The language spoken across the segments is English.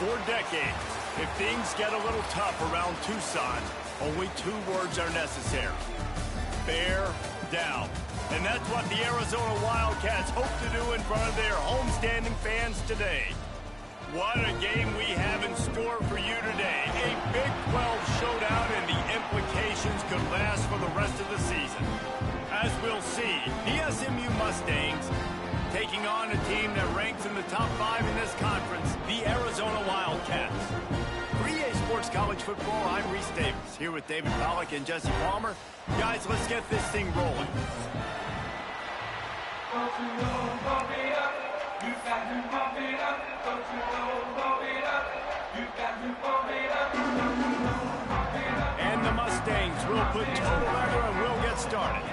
For decades, if things get a little tough around Tucson, only 2 words are necessary. Bear down. And that's what the Arizona Wildcats hope to do in front of their homestanding fans today. What a game we have in store for you today. A Big 12 showdown, and the implications could last for the rest of the season. As we'll see, the SMU Mustangs taking on a team that ranks in the top 5 in this conference, the Arizona Wildcats. For EA Sports College Football, I'm Reese Davis, here with David Pollack and Jesse Palmer. Guys, let's get this thing rolling. Don't you know, pump it up. You got to pump it up. Don't you know, pump it up. You got to pump it up. Don't you know, pump it up. And the Mustangs will put total leather and we'll get started.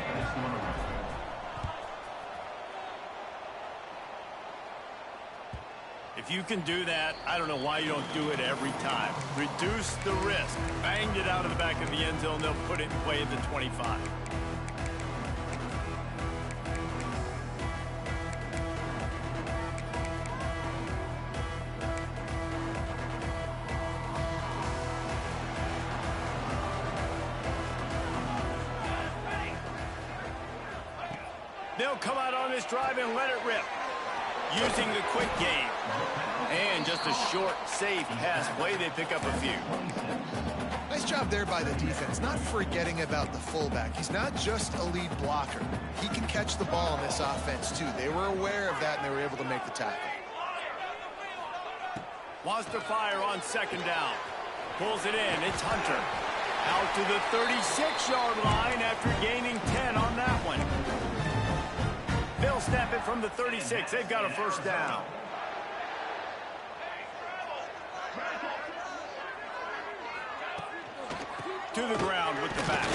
If you can do that, I don't know why you don't do it every time. Reduce the risk. Banged it out of the back of the end zone. They'll put it in play at the 25. They'll come out on this drive and let it rip. Using the quick game. And just a short, safe pass play. They pick up a few. Nice job there by the defense, not forgetting about the fullback. He's not just a lead blocker. He can catch the ball in this offense, too. They were aware of that, and they were able to make the tackle. Wants to fire on second down. Pulls it in. It's Hunter. Out to the 36-yard line after gaining 10 on that one. They'll snap it from the 36. They've got a first down. To the ground with the back.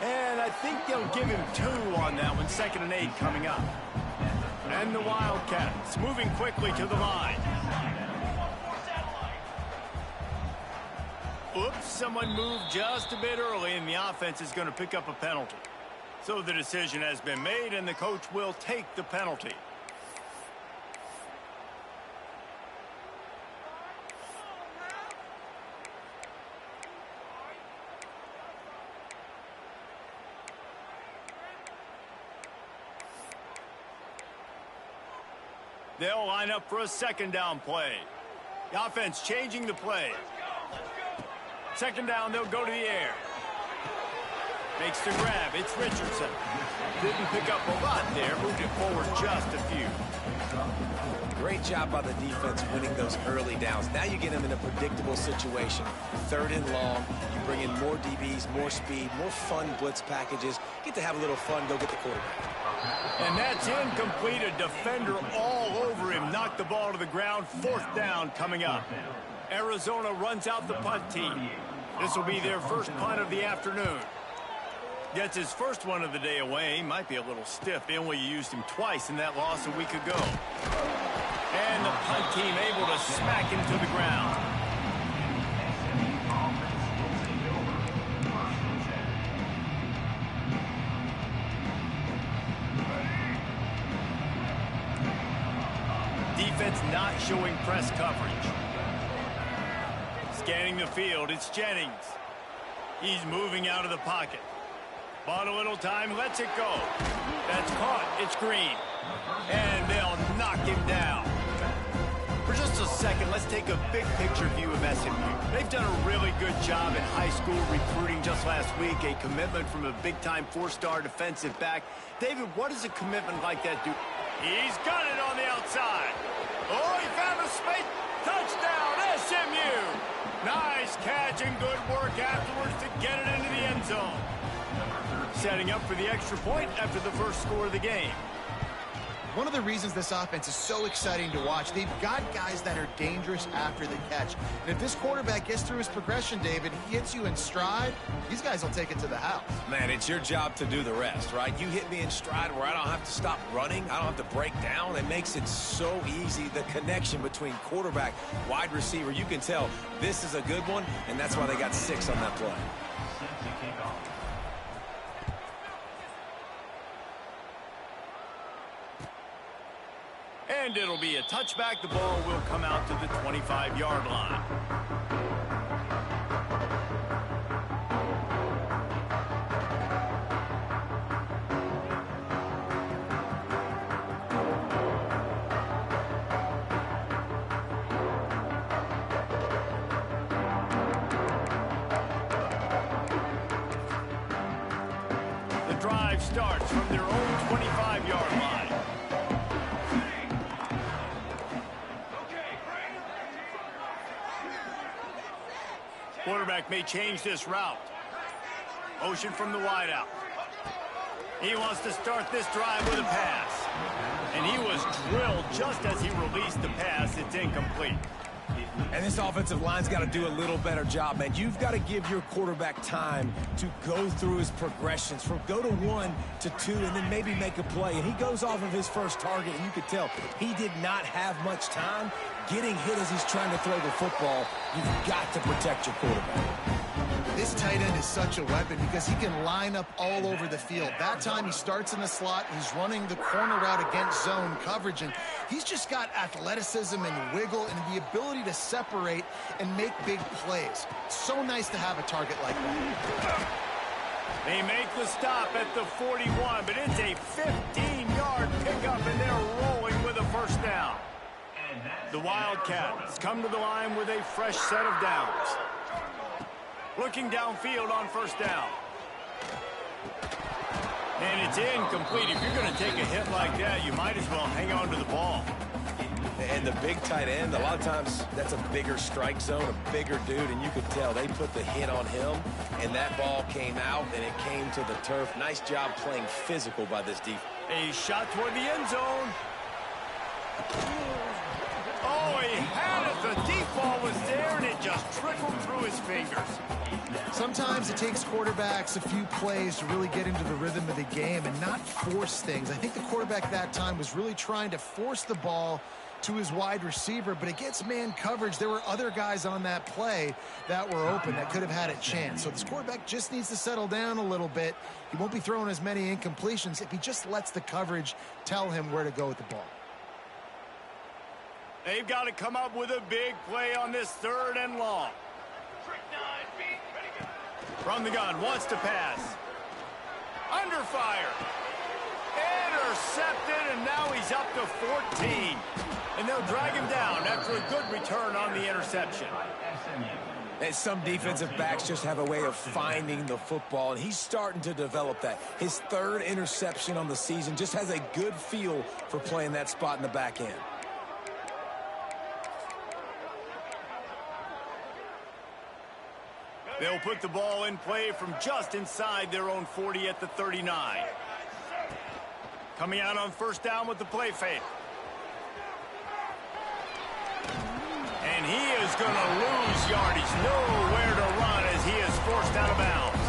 And I think they'll give him 2 on that one. 2nd and 8 coming up. And the Wildcats moving quickly to the line. Oops, someone moved just a bit early, and the offense is going to pick up a penalty. So the decision has been made, and the coach will take the penalty. They'll line up for a second down play. The offense changing the play. Second down, they'll go to the air. Makes the grab. It's Richardson. Didn't pick up a lot there. Moved it forward just a few. Great job by the defense winning those early downs. Now you get them in a predictable situation. 3rd and long. You bring in more DBs, more speed, more fun blitz packages. Get to have a little fun. Go get the quarterback. And that's incomplete. A defender all over him. Knocked the ball to the ground. 4th down coming up. Arizona runs out the punt team. This will be their first punt of the afternoon. Gets his first one of the day away. Might be a little stiff. They only used him twice in that loss a week ago. And the punt team able to smack him to the ground. Defense not showing press coverage. Scanning the field, it's Jennings. He's moving out of the pocket. Bought a little time, lets it go. That's caught, it's Green. And they'll knock him down. For just a second, let's take a big picture view of SMU. They've done a really good job in high school recruiting just last week. A commitment from a big-time 4-star defensive back. David, what does a commitment like that do? He's got it on the outside. Oh, he found a space. Touchdown, SMU. Nice catch and good work afterwards to get it into the end zone. Setting up for the extra point after the first score of the game. One of the reasons this offense is so exciting to watch, they've got guys that are dangerous after the catch. And if this quarterback gets through his progression, David, he hits you in stride, these guys will take it to the house. Man, it's your job to do the rest, right? You hit me in stride where I don't have to stop running. I don't have to break down. It makes it so easy, the connection between quarterback, wide receiver. You can tell this is a good one, and that's why they got 6 on that play. And it'll be a touchback. The ball will come out to the 25-yard line. The drive starts from their own 25-yard line. Quarterback may change this route. Motion from the wideout. He wants to start this drive with a pass. And he was drilled just as he released the pass. It's incomplete. And this offensive line's got to do a little better job, man. You've got to give your quarterback time to go through his progressions, from go to 1 to 2, and then maybe make a play. And he goes off of his first target, and you could tell he did not have much time getting hit as he's trying to throw the football. You've got to protect your quarterback. This tight end is such a weapon because he can line up all over the field. That time he starts in the slot. He's running the corner route against zone coverage, and he's just got athleticism and wiggle and the ability to separate and make big plays. So nice to have a target like that. They make the stop at the 41, but it's a 15-yard pickup, and they're rolling with a first down. The Wildcats come to the line with a fresh set of downs. Looking downfield on first down. And it's incomplete. If you're going to take a hit like that, you might as well hang on to the ball. And the big tight end, a lot of times that's a bigger strike zone, a bigger dude, and you could tell they put the hit on him, and that ball came out, and it came to the turf. Nice job playing physical by this defense. A shot toward the end zone. Oh, he had it. The deep ball was there, and it just trickled through his fingers. Sometimes it takes quarterbacks a few plays to really get into the rhythm of the game and not force things. I think the quarterback that time was really trying to force the ball to his wide receiver, but against man coverage, there were other guys on that play that were open that could have had a chance. So this quarterback just needs to settle down a little bit. He won't be throwing as many incompletions if he just lets the coverage tell him where to go with the ball. They've got to come up with a big play on this 3rd and long. From the gun, wants to pass. Under fire. Intercepted, and now he's up to 14. And they'll drag him down after a good return on the interception. And some defensive backs just have a way of finding the football, and he's starting to develop that. His 3rd interception on the season, just has a good feel for playing that spot in the back end. They'll put the ball in play from just inside their own 40 at the 39. Coming out on first down with the play fake. And he is going to lose yardage. Nowhere to run as he is forced out of bounds.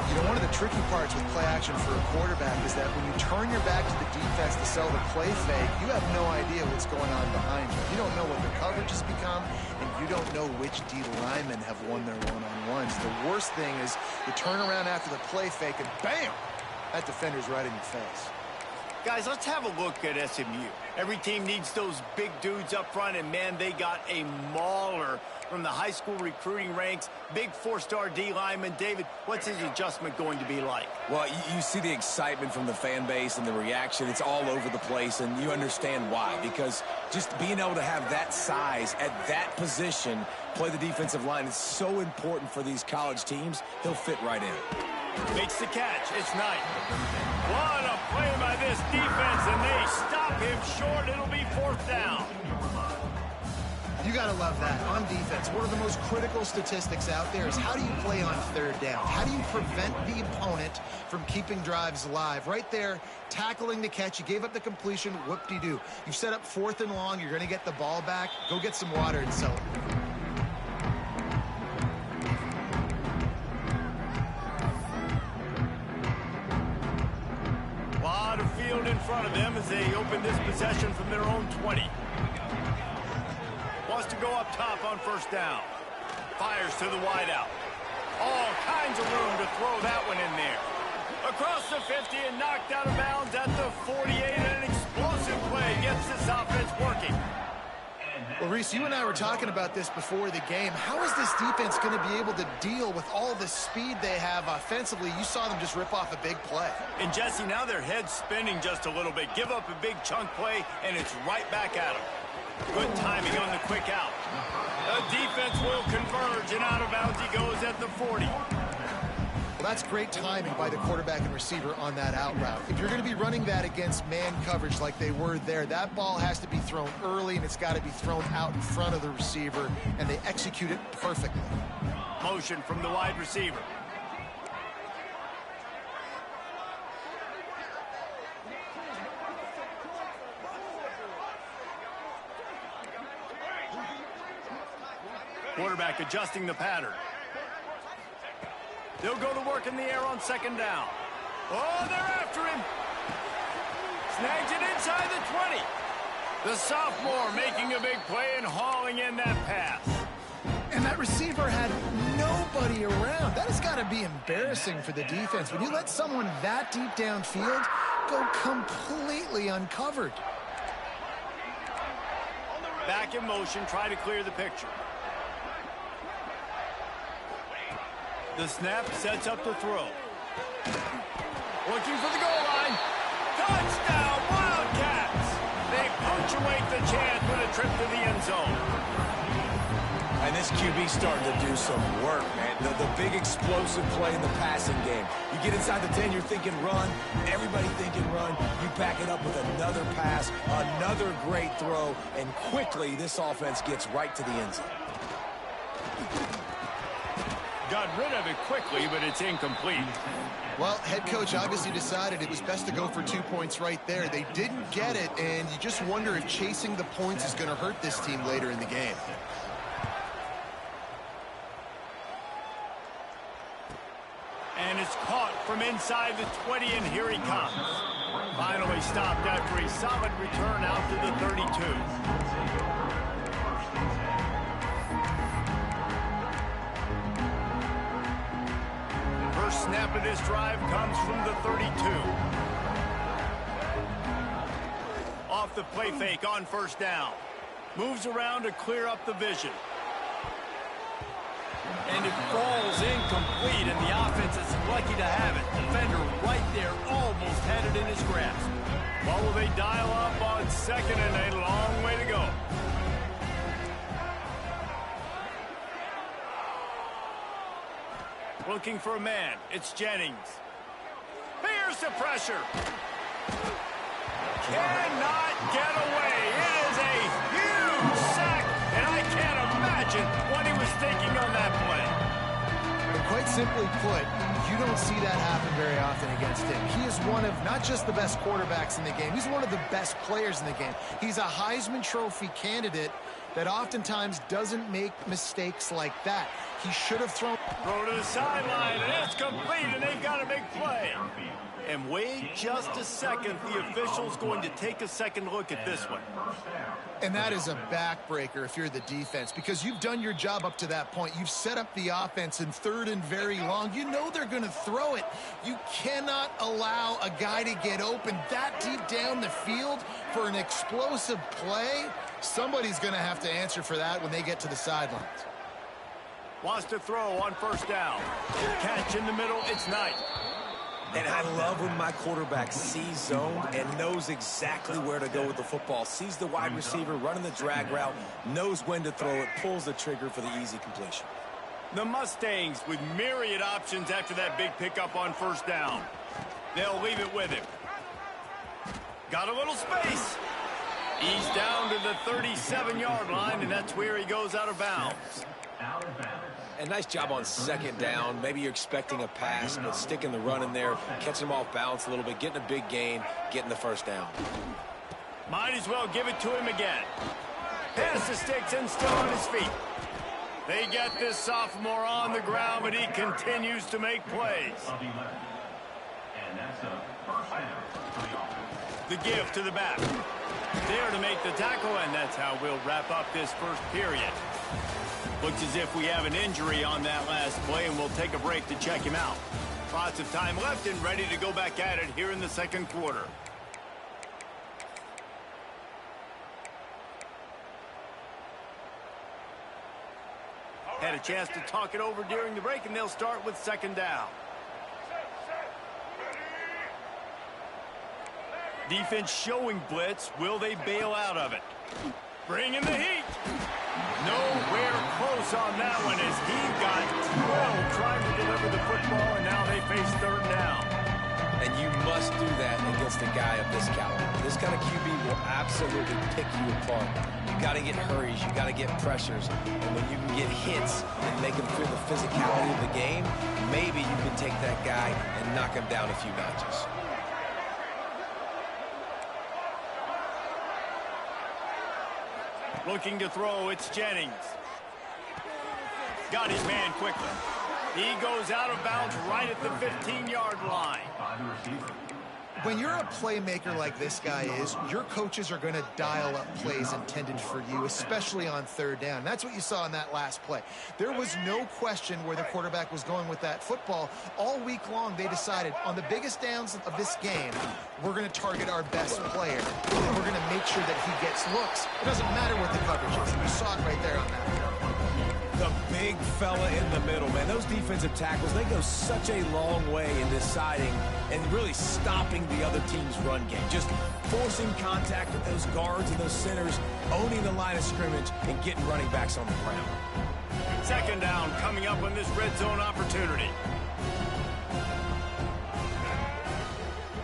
You know, one of the tricky parts with play action for a quarterback is that when you turn your back to the defense to sell the play fake, you have no idea what's going on behind you. You don't know what their coverage has become, and you don't know which D linemen have won their one-on-ones. The worst thing is you turn around after the play fake, and bam! That defender's right in your face. Guys, let's have a look at SMU. Every team needs those big dudes up front, and, man, they got a mauler from the high school recruiting ranks. Big 4-star D lineman. David, what's his adjustment going to be like? Well, you see the excitement from the fan base and the reaction. It's all over the place, and you understand why. Because just being able to have that size at that position, play the defensive line, is so important for these college teams. He'll fit right in. Makes the catch. It's Knight. What a play by this defense, and they stop him short. It'll be 4th down. You got to love that. On defense, one of the most critical statistics out there is how do you play on 3rd down? How do you prevent the opponent from keeping drives alive? Right there, tackling the catch. You gave up the completion. Whoop-de-doo. You've set up 4th and long. You're going to get the ball back. Go get some water and celebrate. Lot of field in front of them as they open this possession from their own 20. Wants to go up top on first down. Fires to the wideout. All kinds of room to throw that one in there. Across the 50 and knocked out of bounds at the 48. And an explosive play gets this offense Well, Reese, you and I were talking about this before the game. How is this defense going to be able to deal with all the speed they have offensively? You saw them just rip off a big play. And, Jesse, now their head's spinning just a little bit. Give up a big chunk play, and it's right back at them. Good timing on the quick out. The defense will converge, and out of bounds he goes at the 40. Well, that's great timing by the quarterback and receiver on that out route. If you're going to be running that against man coverage like they were there, that ball has to be thrown early, and it's got to be thrown out in front of the receiver, and they execute it perfectly. Motion from the wide receiver. Quarterback adjusting the pattern. They'll go to work in the air on second down. Oh, they're after him. Snags it inside the 20. The sophomore making a big play and hauling in that pass. And that receiver had nobody around. That has got to be embarrassing for the defense. When you let someone that deep downfield go completely uncovered. Back in motion, try to clear the picture. The snap sets up the throw. Looking for the goal line. Touchdown, Wildcats! They punctuate the chance with a trip to the end zone. And this QB starting to do some work, man. The big explosive play in the passing game. You get inside the 10, you're thinking run. Everybody thinking run. You back it up with another pass, another great throw, and quickly this offense gets right to the end zone. Got rid of it quickly, but it's incomplete. Well, head coach obviously decided it was best to go for 2 points right there. They didn't get it, and you just wonder if chasing the points is going to hurt this team later in the game. And it's caught from inside the 20, and here he comes. Finally stopped after a solid return out to the 32. First snap of this drive comes from the 32. Off the play fake on first down. Moves around to clear up the vision. And it falls incomplete, and the offense is lucky to have it. Defender right there almost had it in his grasp. What will they dial up on second and a long way to go? Looking for a man. It's Jennings. Here's the pressure. Cannot get away. It is a huge sack, and I can't imagine what he was thinking on that play. And quite simply put, you don't see that happen very often against him. He is one of not just the best quarterbacks in the game, he's one of the best players in the game. He's a Heisman Trophy candidate that oftentimes doesn't make mistakes like that. He should have thrown. Throw to the sideline, and it's complete, and they've got a big play. And wait just a second. The official's going to take a second look at this one. And that is a backbreaker if you're the defense, because you've done your job up to that point. You've set up the offense in third and very long. You know they're going to throw it. You cannot allow a guy to get open that deep down the field for an explosive play. Somebody's going to have to answer for that when they get to the sidelines. Wants to throw on first down. Catch in the middle. It's Knight. And I love when my quarterback sees zone and knows exactly where to go with the football. Sees the wide receiver running the drag route, knows when to throw it, pulls the trigger for the easy completion. The Mustangs with myriad options after that big pickup on first down. They'll leave it with him. Got a little space. He's down to the 37-yard line, and that's where he goes out of bounds. And nice job on second down. Maybe you're expecting a pass, but sticking the run in there, catching him off balance a little bit, getting a big gain, getting the first down. Might as well give it to him again. Pass the sticks and still on his feet. They get this sophomore on the ground, but he continues to make plays. The give to the back. There to make the tackle, and that's how we'll wrap up this first period. Looks as if we have an injury on that last play, and we'll take a break to check him out. Lots of time left and ready to go back at it here in the second quarter. Had a chance to talk it over during the break, and they'll start with second down. Defense showing blitz. Will they bail out of it? Bringing the heat. Nowhere close on that one as he got 12 trying to deliver the football, and now they face third down. And you must do that against a guy of this caliber. This kind of QB will absolutely pick you apart. You got to get hurries. You got to get pressures. And when you can get hits and make him feel the physicality of the game, maybe you can take that guy and knock him down a few notches. Looking to throw, it's Jennings. Got his man quickly. He goes out of bounds right at the 15-yard line. When you're a playmaker like this guy is, your coaches are going to dial up plays intended for you, especially on third down. That's what you saw in that last play. There was no question where the quarterback was going with that football. All week long, they decided on the biggest downs of this game, we're going to target our best player. And we're going to make sure that he gets looks. It doesn't matter what the coverage is. You saw it right there on that. The big fella in the middle, man. Those defensive tackles, they go such a long way in deciding and really stopping the other team's run game. Just forcing contact with those guards and those centers, owning the line of scrimmage, and getting running backs on the ground. Second down coming up on this red zone opportunity.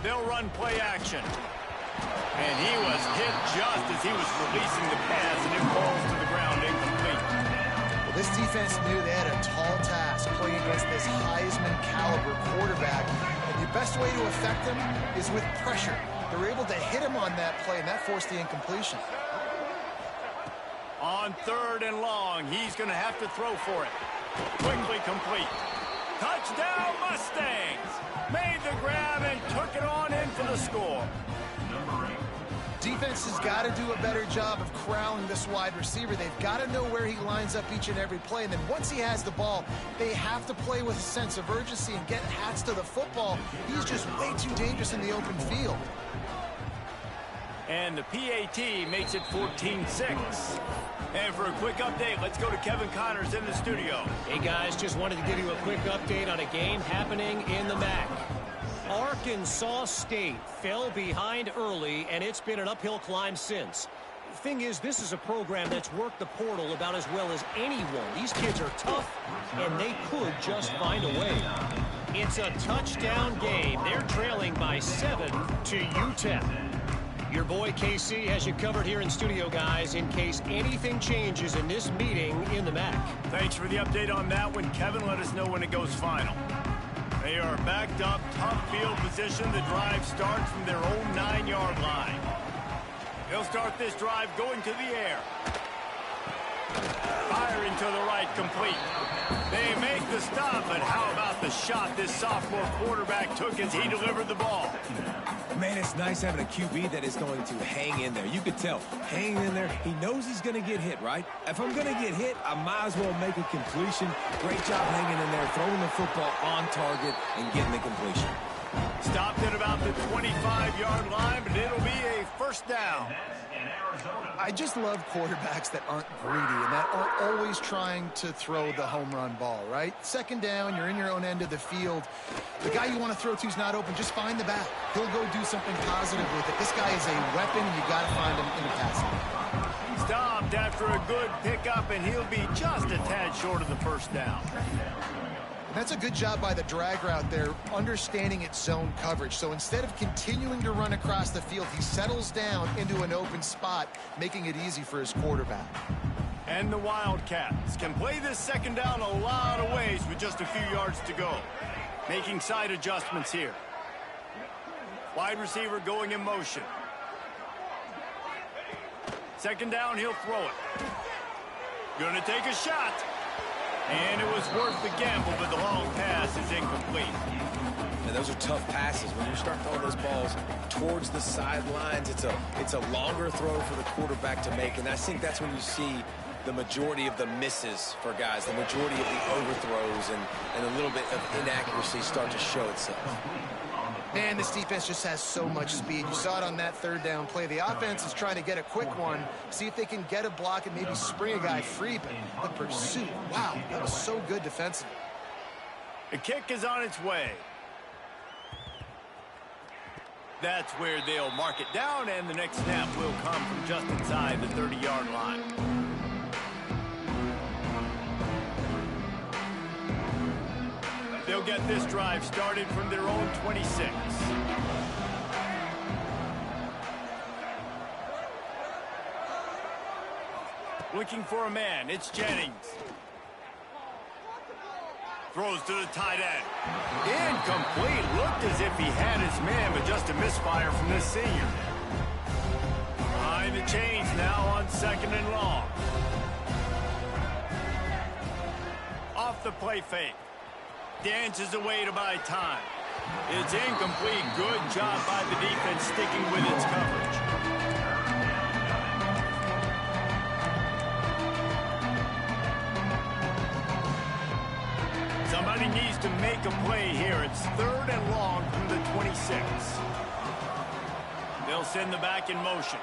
They'll run play action. And he was hit just as he was releasing the pass, and it falls to the ground incomplete. This defense knew they had a tall task playing against this Heisman caliber quarterback, and the best way to affect him is with pressure. They were able to hit him on that play, and that forced the incompletion. On third and long, he's going to have to throw for it. Quickly complete. Touchdown Mustangs! Made the grab and took it on in for the score. Defense has got to do a better job of corralling this wide receiver. They've got to know where he lines up each and every play. And then once he has the ball, they have to play with a sense of urgency and get hats to the football. He's just way too dangerous in the open field. And the PAT makes it 14-6. And for a quick update, let's go to Kevin Connors in the studio. Hey, guys, just wanted to give you a quick update on a game happening in the MAC. Arkansas State fell behind early, and it's been an uphill climb since. Thing is, this is a program that's worked the portal about as well as anyone. These kids are tough, and they could just find a way. It's a touchdown game. They're trailing by 7 to UTEP. Your boy KC has you covered here in studio, guys, in case anything changes in this meeting in the MAC. Thanks for the update on that one, Kevin. Let us know when it goes final. They are backed up, tough field position. The drive starts from their own 9-yard line. They'll start this drive going to the air. Firing to the right, complete. They make the stop, but how about the shot this sophomore quarterback took as he delivered the ball? Man, it's nice having a QB that is going to hang in there. You could tell, hanging in there, he knows he's going to get hit, right? If I'm going to get hit, I might as well make a completion. Great job hanging in there, throwing the football on target and getting the completion. Stopped at about the 25-yard line, but it'll be a first down. I just love quarterbacks that aren't greedy and that aren't always trying to throw the home run ball, right? Second down, you're in your own end of the field. The guy you want to throw to is not open. Just find the back. He'll go do something positive with it. This guy is a weapon. You got to find him in the passing. Stopped after a good pickup, and he'll be just a tad short of the first down. That's a good job by the drag route there, understanding its zone coverage. So instead of continuing to run across the field, he settles down into an open spot, making it easy for his quarterback. And the Wildcats can play this second down a lot of ways with just a few yards to go. Making side adjustments here. Wide receiver going in motion. Second down, he'll throw it. Going to take a shot. And it was worth the gamble, but the long pass is incomplete. And those are tough passes. When you start throwing those balls towards the sidelines, it's a longer throw for the quarterback to make. And I think that's when you see the majority of the misses for guys, the majority of the overthrows and a little bit of inaccuracy start to show itself. Man, this defense just has so much speed. You saw it on that third down play. The offense is trying to get a quick one, see if they can get a block and maybe spring a guy free, but the pursuit, wow, that was so good defensively. The kick is on its way. That's where they'll mark it down, and the next snap will come from just inside the 30-yard line. They'll get this drive started from their own 26. Looking for a man, it's Jennings. Throws to the tight end. Incomplete. Looked as if he had his man, but just a misfire from this senior. Behind the chains now on 2nd and long. Off the play fake. Dances away to buy time. It's incomplete. Good job by the defense sticking with its coverage. Somebody needs to make a play here. It's 3rd and long from the 26. They'll send the back in motion.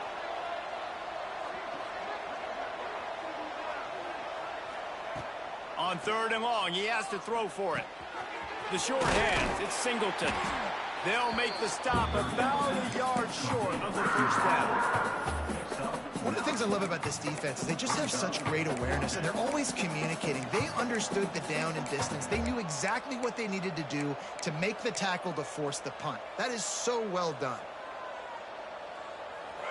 On 3rd and long, he has to throw for it. The short hands, it's Singleton. They'll make the stop about a yard short of the first down. One of the things I love about this defense is they just have such great awareness, and they're always communicating. They understood the down and distance. They knew exactly what they needed to do to make the tackle to force the punt. That is so well done.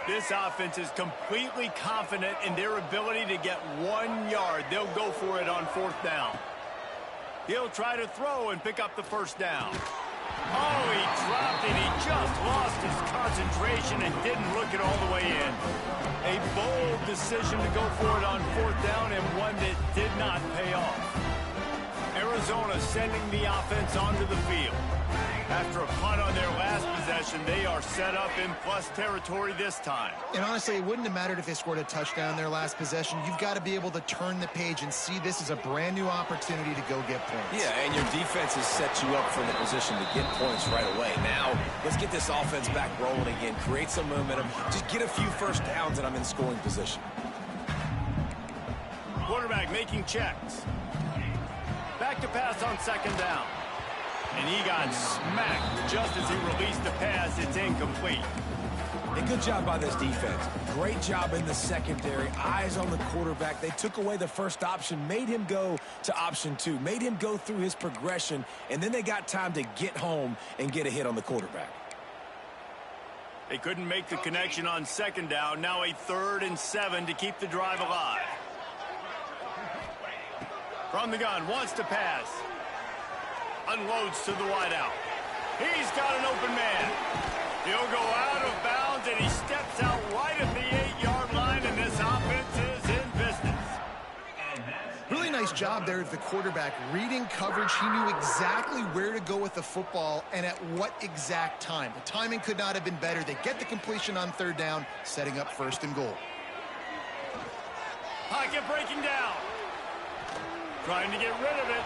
This offense is completely confident in their ability to get 1 yard. They'll go for it on 4th down. He'll try to throw and pick up the first down. Oh, he dropped it. He just lost his concentration and didn't look it all the way in. A bold decision to go for it on 4th down, and one that did not pay off. Arizona sending the offense onto the field. After a punt on their last possession, they are set up in plus territory this time. And honestly, it wouldn't have mattered if they scored a touchdown their last possession. You've got to be able to turn the page and see this as a brand new opportunity to go get points. Yeah, and your defense has set you up for the position to get points right away. Now, let's get this offense back rolling again, create some momentum, just get a few first downs, and I'm in scoring position. Quarterback making checks. Back to pass on 2nd down. And he got smacked just as he released the pass. It's incomplete. A good job by this defense. Great job in the secondary. Eyes on the quarterback. They took away the first option, made him go to option 2, made him go through his progression, and then they got time to get home and get a hit on the quarterback. They couldn't make the connection on 2nd down. Now a 3rd and 7 to keep the drive alive. From the gun, wants to pass. Unloads to the wideout. He's got an open man. He'll go out of bounds, and he steps out right at the 8-yard line, and this offense is in business. Really nice job there of the quarterback. Reading coverage, he knew exactly where to go with the football and at what exact time. The timing could not have been better. They get the completion on 3rd down, setting up 1st and goal. Pocket breaking down. Trying to get rid of it.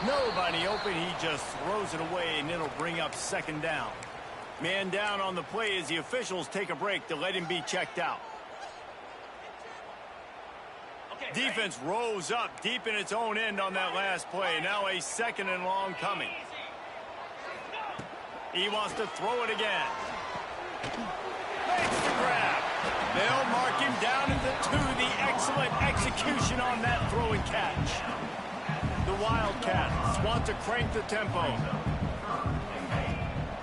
Nobody open. He just throws it away, and it'll bring up 2nd down. Man down on the play as the officials take a break to let him be checked out. Defense rose up deep in its own end on that last play. Now a 2nd and long coming. He wants to throw it again. Makes the grab. They'll mark him down at the 2. The excellent execution on that throw and catch. The Wildcats want to crank the tempo.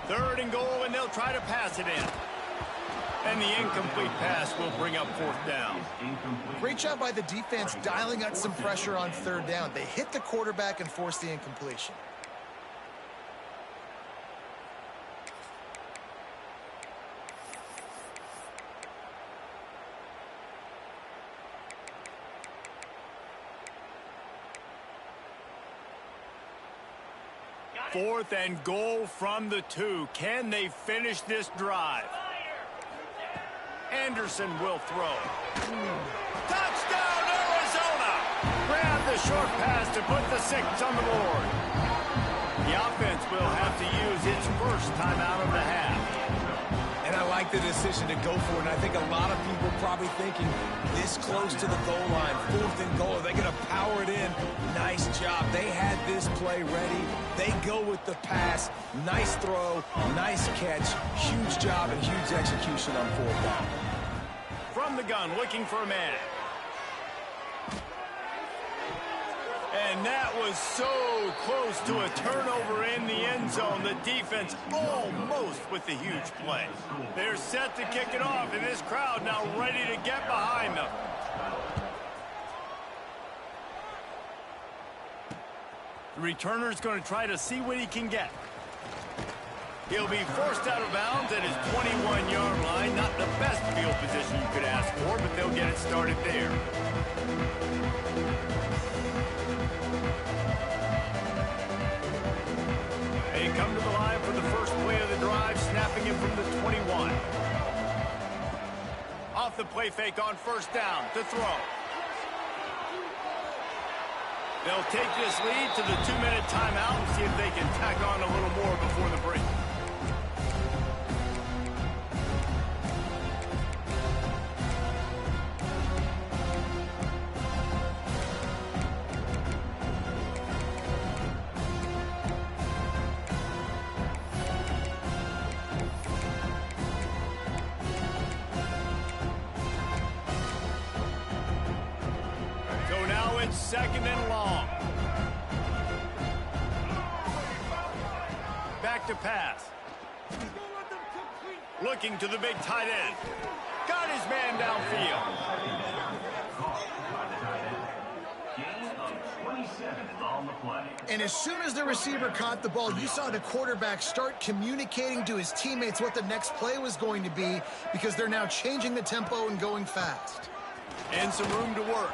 3rd and goal, and they'll try to pass it in. And the incomplete pass will bring up 4th down. Great job by the defense dialing up some pressure on 3rd down. They hit the quarterback and forced the incompletion. Fourth and goal from the 2. Can they finish this drive? Anderson will throw. Touchdown, Arizona! Grab the short pass to put the 6 on the board. The offense will have to use its first timeout of the half. And I like the decision to go for it. And I think a lot of people are probably thinking this close to the goal line, 4th and goal. Are they going to power it in? Nice job. They had this play ready. They go with the pass. Nice throw, nice catch. Huge job and huge execution on 4th down. From the gun, looking for a man. And that was so close to a turnover in the end zone. The defense almost with the huge play. They're set to kick it off, and this crowd now ready to get behind them. The returner's going to try to see what he can get. He'll be forced out of bounds at his 21-yard line. Not the best field position you could ask for, but they'll get it started there. They come to the line for the first play of the drive, snapping it from the 21. Off the play fake on 1st down to throw. They'll take this lead to the 2-minute timeout and see if they can tack on a little more before the break. Second and long. Back to pass. Looking to the big tight end. Got his man downfield. And as soon as the receiver caught the ball, you saw the quarterback start communicating to his teammates what the next play was going to be, because they're now changing the tempo and going fast. And some room to work.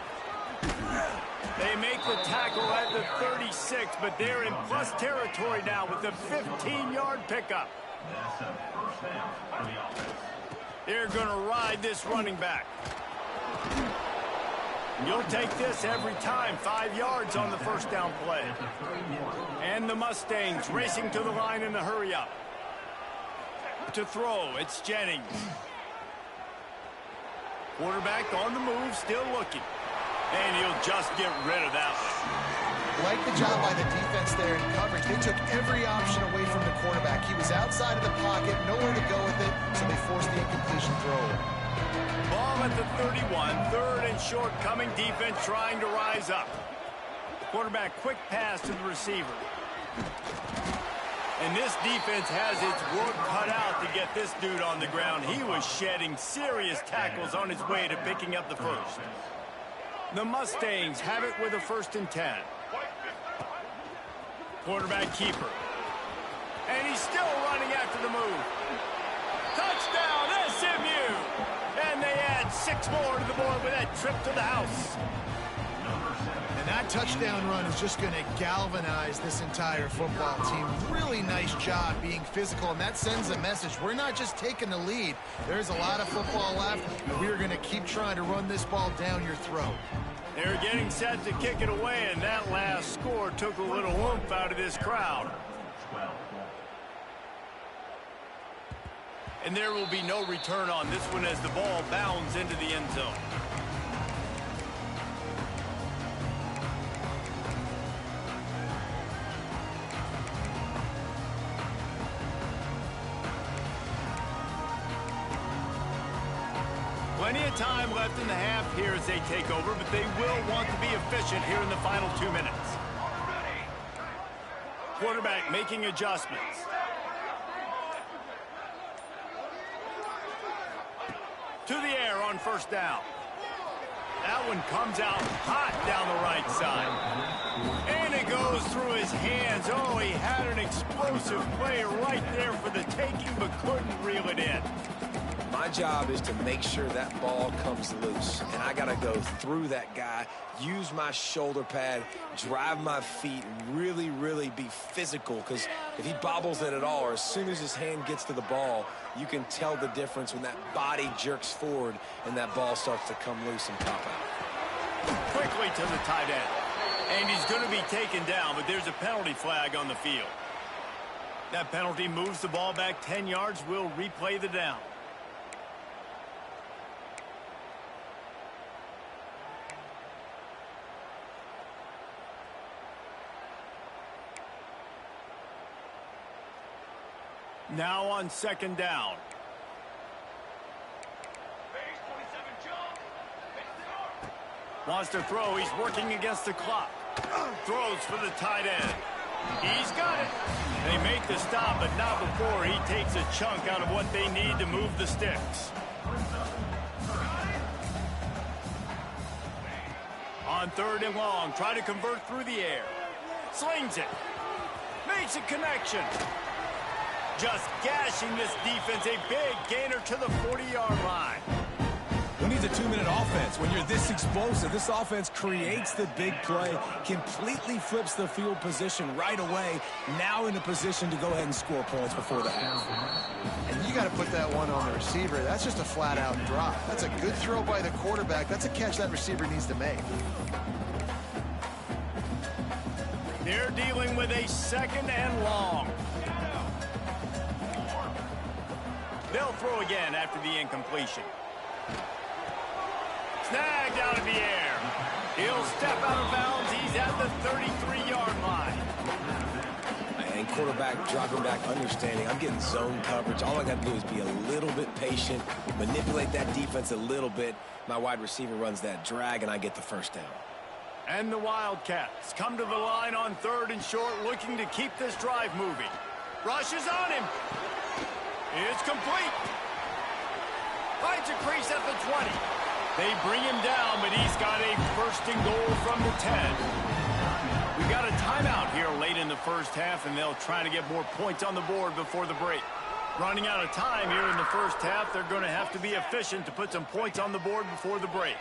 They make the tackle at the 36, but they're in plus territory now with the 15-yard pickup. They're going to ride this running back. You'll take this every time. 5 yards on the 1st down play. And the Mustangs racing to the line in a hurry-up. To throw, it's Jennings. Quarterback on the move, still looking. And he'll just get rid of that one. Like the job by the defense there in coverage. They took every option away from the quarterback. He was outside of the pocket, nowhere to go with it, so they forced the incompletion throw. Ball at the 31, 3rd and short, coming defense trying to rise up. Quarterback quick pass to the receiver. And this defense has its work cut out to get this dude on the ground. He was shedding serious tackles on his way to picking up the first. The Mustangs have it with a 1st and 10. Quarterback keeper. And he's still running after the move. Touchdown, SMU! And they add 6 more to the board with that trip to the house. And that touchdown run is just going to galvanize this entire football team. Really nice job being physical, and that sends a message. We're not just taking the lead. There's a lot of football left, and we're going to keep trying to run this ball down your throat. They're getting set to kick it away, and that last score took a little oomph out of this crowd. And there will be no return on this one as the ball bounds into the end zone. Plenty of time left in the half here as they take over, but they will want to be efficient here in the final 2 minutes. Quarterback making adjustments. To the air on 1st down. That one comes out hot down the right side. And it goes through his hands. Oh, he had an explosive play right there for the taking, but couldn't reel it in. My job is to make sure that ball comes loose, and I got to go through that guy, use my shoulder pad, drive my feet, and really, really be physical, because if he bobbles it at all, or as soon as his hand gets to the ball, you can tell the difference when that body jerks forward and that ball starts to come loose and pop out. Quickly to the tight end. And he's going to be taken down, but there's a penalty flag on the field. That penalty moves the ball back 10 yards. We'll replay the down. Now on second down. Wants to throw. He's working against the clock. Throws for the tight end. He's got it. They make the stop, but not before he takes a chunk out of what they need to move the sticks. On third and long, try to convert through the air. Slings it. Makes a connection. Just gashing this defense. A big gainer to the 40-yard line. Who needs a 2-minute offense? When you're this explosive, this offense creates the big play, completely flips the field position right away, now in a position to go ahead and score points before the half. And you got to put that one on the receiver. That's just a flat-out drop. That's a good throw by the quarterback. That's a catch that receiver needs to make. They're dealing with a second and long. They'll throw again after the incompletion. Snagged out of the air. He'll step out of bounds. He's at the 33-yard line. And quarterback dropping back, understanding I'm getting zone coverage. All I got to do is be a little bit patient, manipulate that defense a little bit. My wide receiver runs that drag, and I get the first down. And the Wildcats come to the line on third and short, looking to keep this drive moving. Rushes on him. It's complete. Finds a crease at the 20. They bring him down, but he's got a first and goal from the 10. We got a timeout here late in the first half, and they'll try to get more points on the board before the break. Running out of time here in the first half, they're going to have to be efficient to put some points on the board before the break.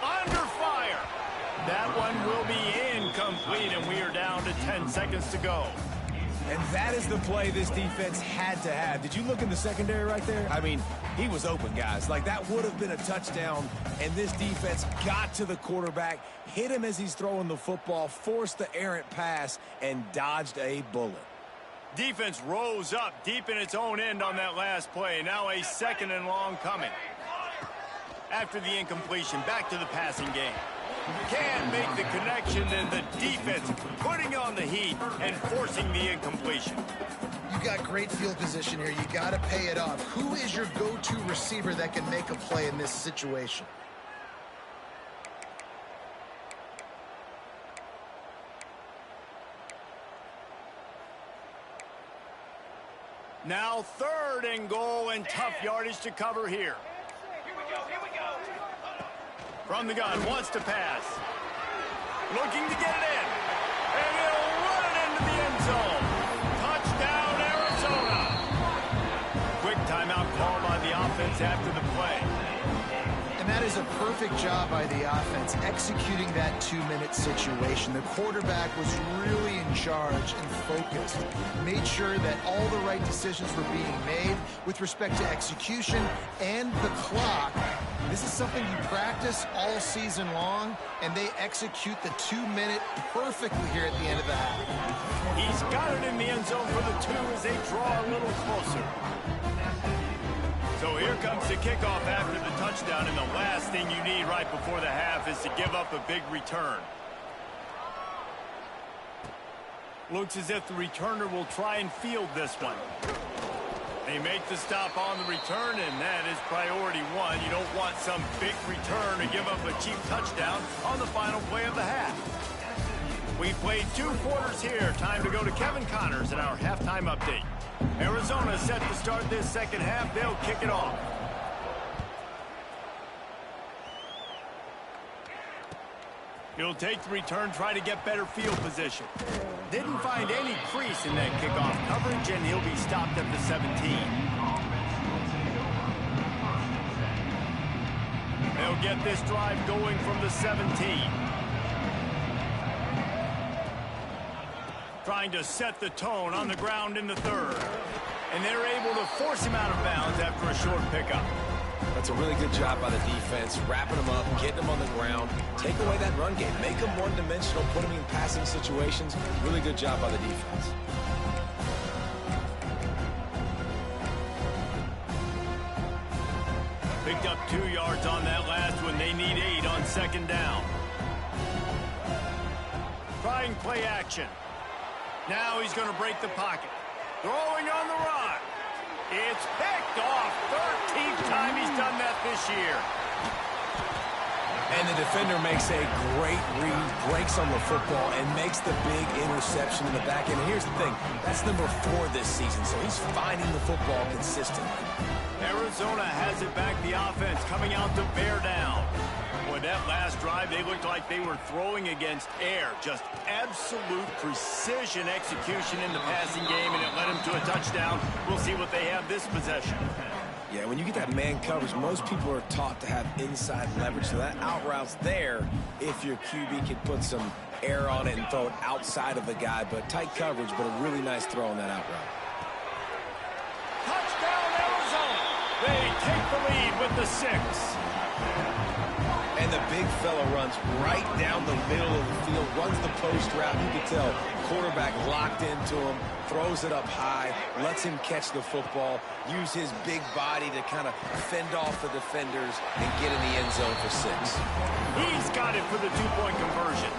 Under fire. That one will be incomplete, and we are down to 10 seconds to go. And that is the play this defense had to have. Did you look in the secondary right there? I mean, he was open, guys. Like, that would have been a touchdown, and this defense got to the quarterback, hit him as he's throwing the football, forced the errant pass, and dodged a bullet. Defense rose up deep in its own end on that last play. Now a second and long coming. After the incompletion, back to the passing game. Can't make the connection, and the defense putting on the heat and forcing the incompletion. You got great field position here. You got to pay it off. Who is your go-to receiver that can make a play in this situation? Now third and goal, and tough yardage to cover here. From the gun, wants to pass. Looking to get it in. And he'll run it into the end zone. Touchdown, Arizona. Quick timeout call by the offense after the play. And that is a perfect job by the offense, executing that 2-minute situation. The quarterback was really in charge and focused. Made sure that all the right decisions were being made with respect to execution and the clock. This is something you practice all season long, and they execute the 2-minute perfectly here at the end of the half. He's got it in the end zone for the 2 as they draw a little closer. So here comes the kickoff after the touchdown, and the last thing you need right before the half is to give up a big return. Looks as if the returner will try and field this one. They make the stop on the return, and that is priority one. You don't want some big return to give up a cheap touchdown on the final play of the half. We played 2 quarters here. Time to go to Kevin Connors in our halftime update. Arizona set to start this second half. They'll kick it off. He'll take the return, try to get better field position. Didn't find any crease in that kickoff coverage, and he'll be stopped at the 17. They'll get this drive going from the 17. Trying to set the tone on the ground in the third. And they're able to force him out of bounds after a short pickup. That's a really good job by the defense, wrapping them up, getting them on the ground, take away that run game, make them one-dimensional, put them in passing situations. Really good job by the defense. 2 yards on that last one. They need 8 on second down. Trying play action. Now he's going to break the pocket. Throwing on the run. It's picked off. 13th time he's done that this year. And the defender makes a great read, breaks on the football, and makes the big interception in the back end. And here's the thing, that's number 4 this season, so he's finding the football consistently. Arizona has it back, the offense coming out to bear down. Boy, that last drive, they looked like they were throwing against air. Just absolute precision execution in the passing game, and it led them to a touchdown. We'll see what they have this possession. Yeah, when you get that man coverage, most people are taught to have inside leverage, so that out route's there if your QB can put some air on it and throw it outside of the guy. But tight coverage, but a really nice throw on that out route. Touchdown, Arizona! They take the lead with the 6. And the big fella runs right down the middle of the field, runs the post route. You can tell quarterback locked into him, throws it up high, lets him catch the football, use his big body to kind of fend off the defenders and get in the end zone for 6. He's got it for the 2-point conversion.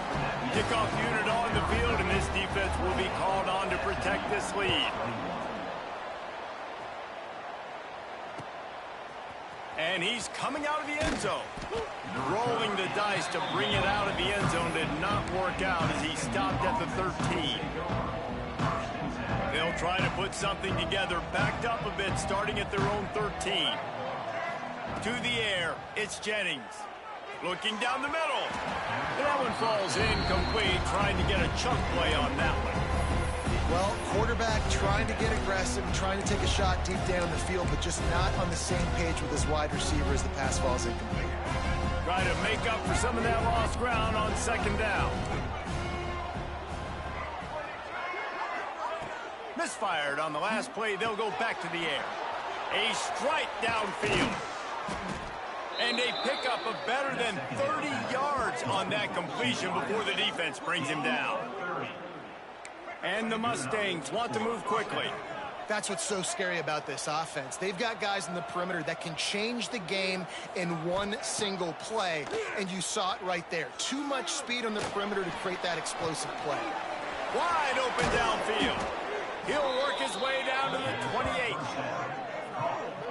Kickoff unit on the field, and this defense will be called on to protect this lead. And he's coming out of the end zone. Rolling the dice to bring it out of the end zone did not work out as he stopped at the 13. They'll try to put something together, backed up a bit, starting at their own 13. To the air, it's Jennings. Looking down the middle. That one falls incomplete, trying to get a chunk play on that one. Well, quarterback trying to get aggressive, trying to take a shot deep down the field, but just not on the same page with his wide receiver as the pass falls incomplete. Try to make up for some of that lost ground on second down. Misfired on the last play. They'll go back to the air. A strike downfield. And a pickup of better than 30 yards on that completion before the defense brings him down. And the Mustangs want to move quickly. That's what's so scary about this offense. They've got guys in the perimeter that can change the game in one single play, and you saw it right there. Too much speed on the perimeter to create that explosive play. Wide open downfield. He'll work his way down to the 28.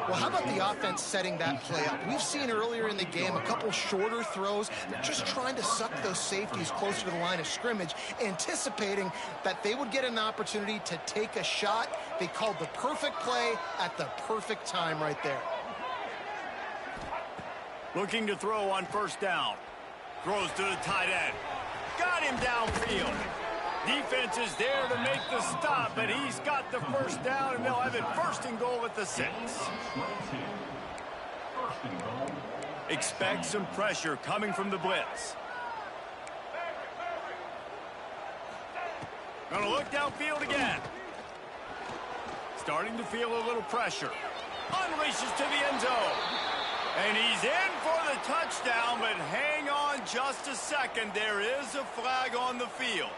Well, how about the offense setting that play up? We've seen earlier in the game a couple shorter throws. They're just trying to suck those safeties closer to the line of scrimmage, anticipating that they would get an opportunity to take a shot. They called the perfect play at the perfect time right there. Looking to throw on first down. Throws to the tight end. Got him downfield. Defense is there to make the stop, but he's got the first down, and they'll have it 1st and goal at the 6. Expect some pressure coming from the blitz. Gonna look downfield again. Starting to feel a little pressure. Unleashes to the end zone. And he's in for the touchdown, but hang on just a second. There is a flag on the field.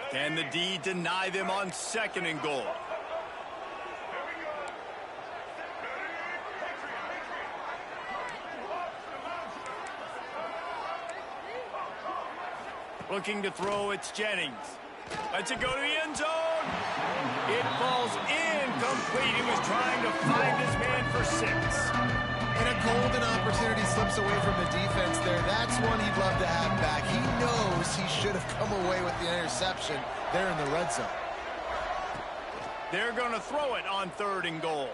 Can the D deny them on 2nd and goal? Looking to throw, it's Jennings. Lets it go to the end zone. It falls incomplete. He was trying to find his man for 6. And a golden opportunity slips away from the defense there. That's one he'd love to have back. He knows he should have come away with the interception there in the red zone. They're going to throw it on 3rd and goal.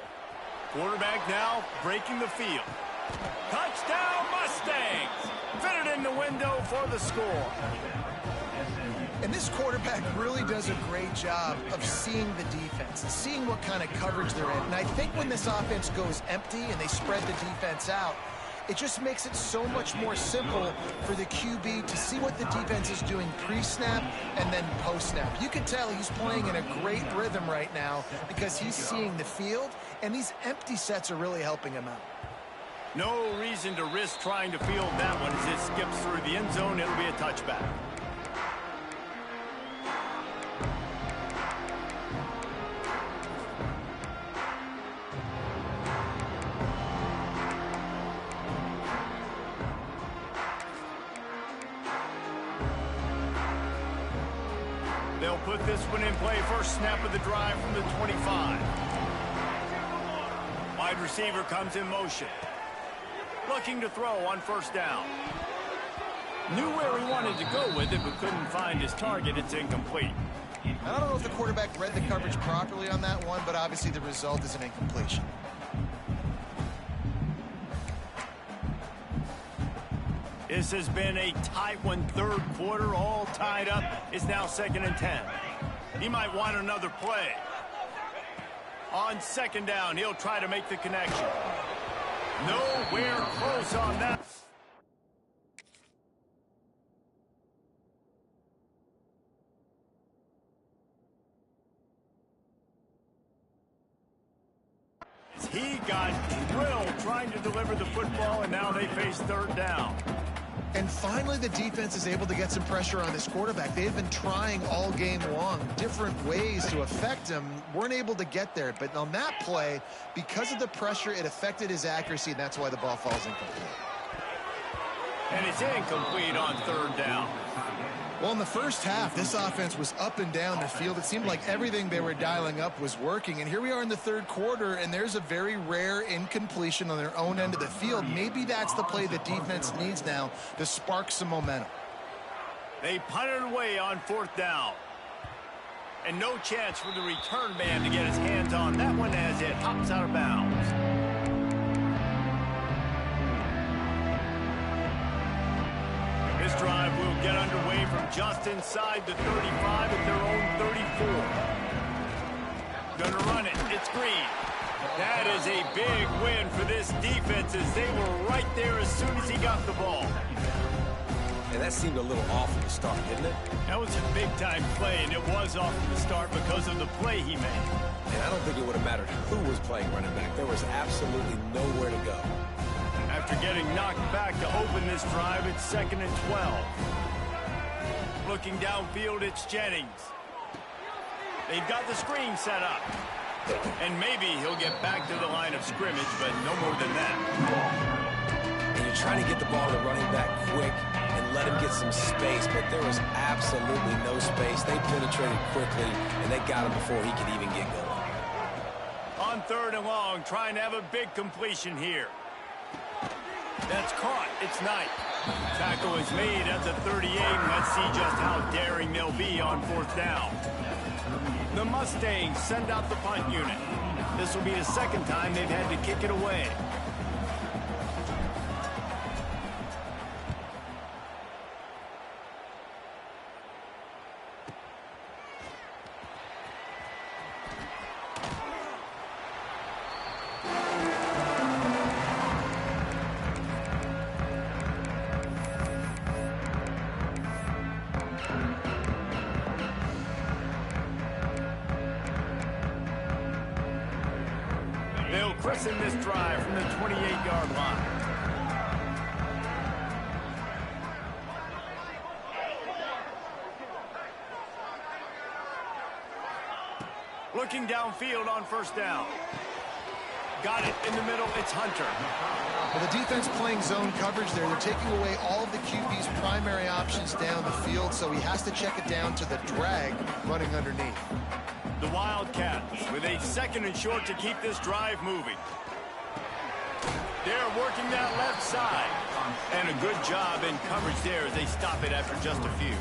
Quarterback now breaking the field. Touchdown Mustangs! Fitted in the window for the score. And this quarterback really does a great job of seeing the defense, seeing what kind of coverage they're in. And I think when this offense goes empty and they spread the defense out, it just makes it so much more simple for the QB to see what the defense is doing pre-snap and then post-snap. You can tell he's playing in a great rhythm right now because he's seeing the field, and these empty sets are really helping him out. No reason to risk trying to field that one as it skips through the end zone. It'll be a touchback. They'll put this one in play. First snap of the drive from the 25. Wide receiver comes in motion. Looking to throw on first down. Knew where he wanted to go with it, but couldn't find his target. It's incomplete. I don't know if the quarterback read the coverage properly on that one, but obviously the result is an incompletion. This has been a tight one, third quarter, all tied up. It's now 2nd and 10. He might want another play. On second down, he'll try to make the connection. Nowhere close on that. He got drilled trying to deliver the football, and now they face third down. And finally, the defense is able to get some pressure on this quarterback. They've been trying all game long different ways to affect him. Weren't able to get there. But on that play, because of the pressure, it affected his accuracy, and that's why the ball falls incomplete. And it's incomplete on third down. Well, in the first half, this offense was up and down the field. It seemed like everything they were dialing up was working. And here we are in the third quarter, and there's a very rare incompletion on their own end of the field. Maybe that's the play the defense needs now to spark some momentum. They punted away on fourth down. And no chance for the return man to get his hands on that one as it hops out of bounds. This drive will get underway from just inside the 35 at their own 34. Gonna run it. It's Green. That is a big win for this defense as they were right there as soon as he got the ball. And that seemed a little off from the start, didn't it? That was a big-time play, and it was off from the start because of the play he made. And I don't think it would have mattered who was playing running back. There was absolutely nowhere to go. After getting knocked back to open this drive, it's 2nd and 12. Looking downfield, it's Jennings. They've got the screen set up. And maybe he'll get back to the line of scrimmage, but no more than that. And you're trying to get the ball to the running back quick and let him get some space, but there was absolutely no space. They penetrated quickly, and they got him before he could even get going. On third and long, trying to have a big completion here. That's caught. It's Knight. Tackle is made at the 38. Let's see just how daring they'll be on fourth down. The Mustangs send out the punt unit. This will be the second time they've had to kick it away. They'll christen this drive from the 28-yard line. Looking downfield on first down. Got it in the middle. It's Hunter. Well, the defense playing zone coverage there. They're taking away all of the QB's primary options down the field, so he has to check it down to the drag running underneath. The Wildcats with a 2nd and short to keep this drive moving. They're working that left side. And a good job in coverage there as they stop it after just a few.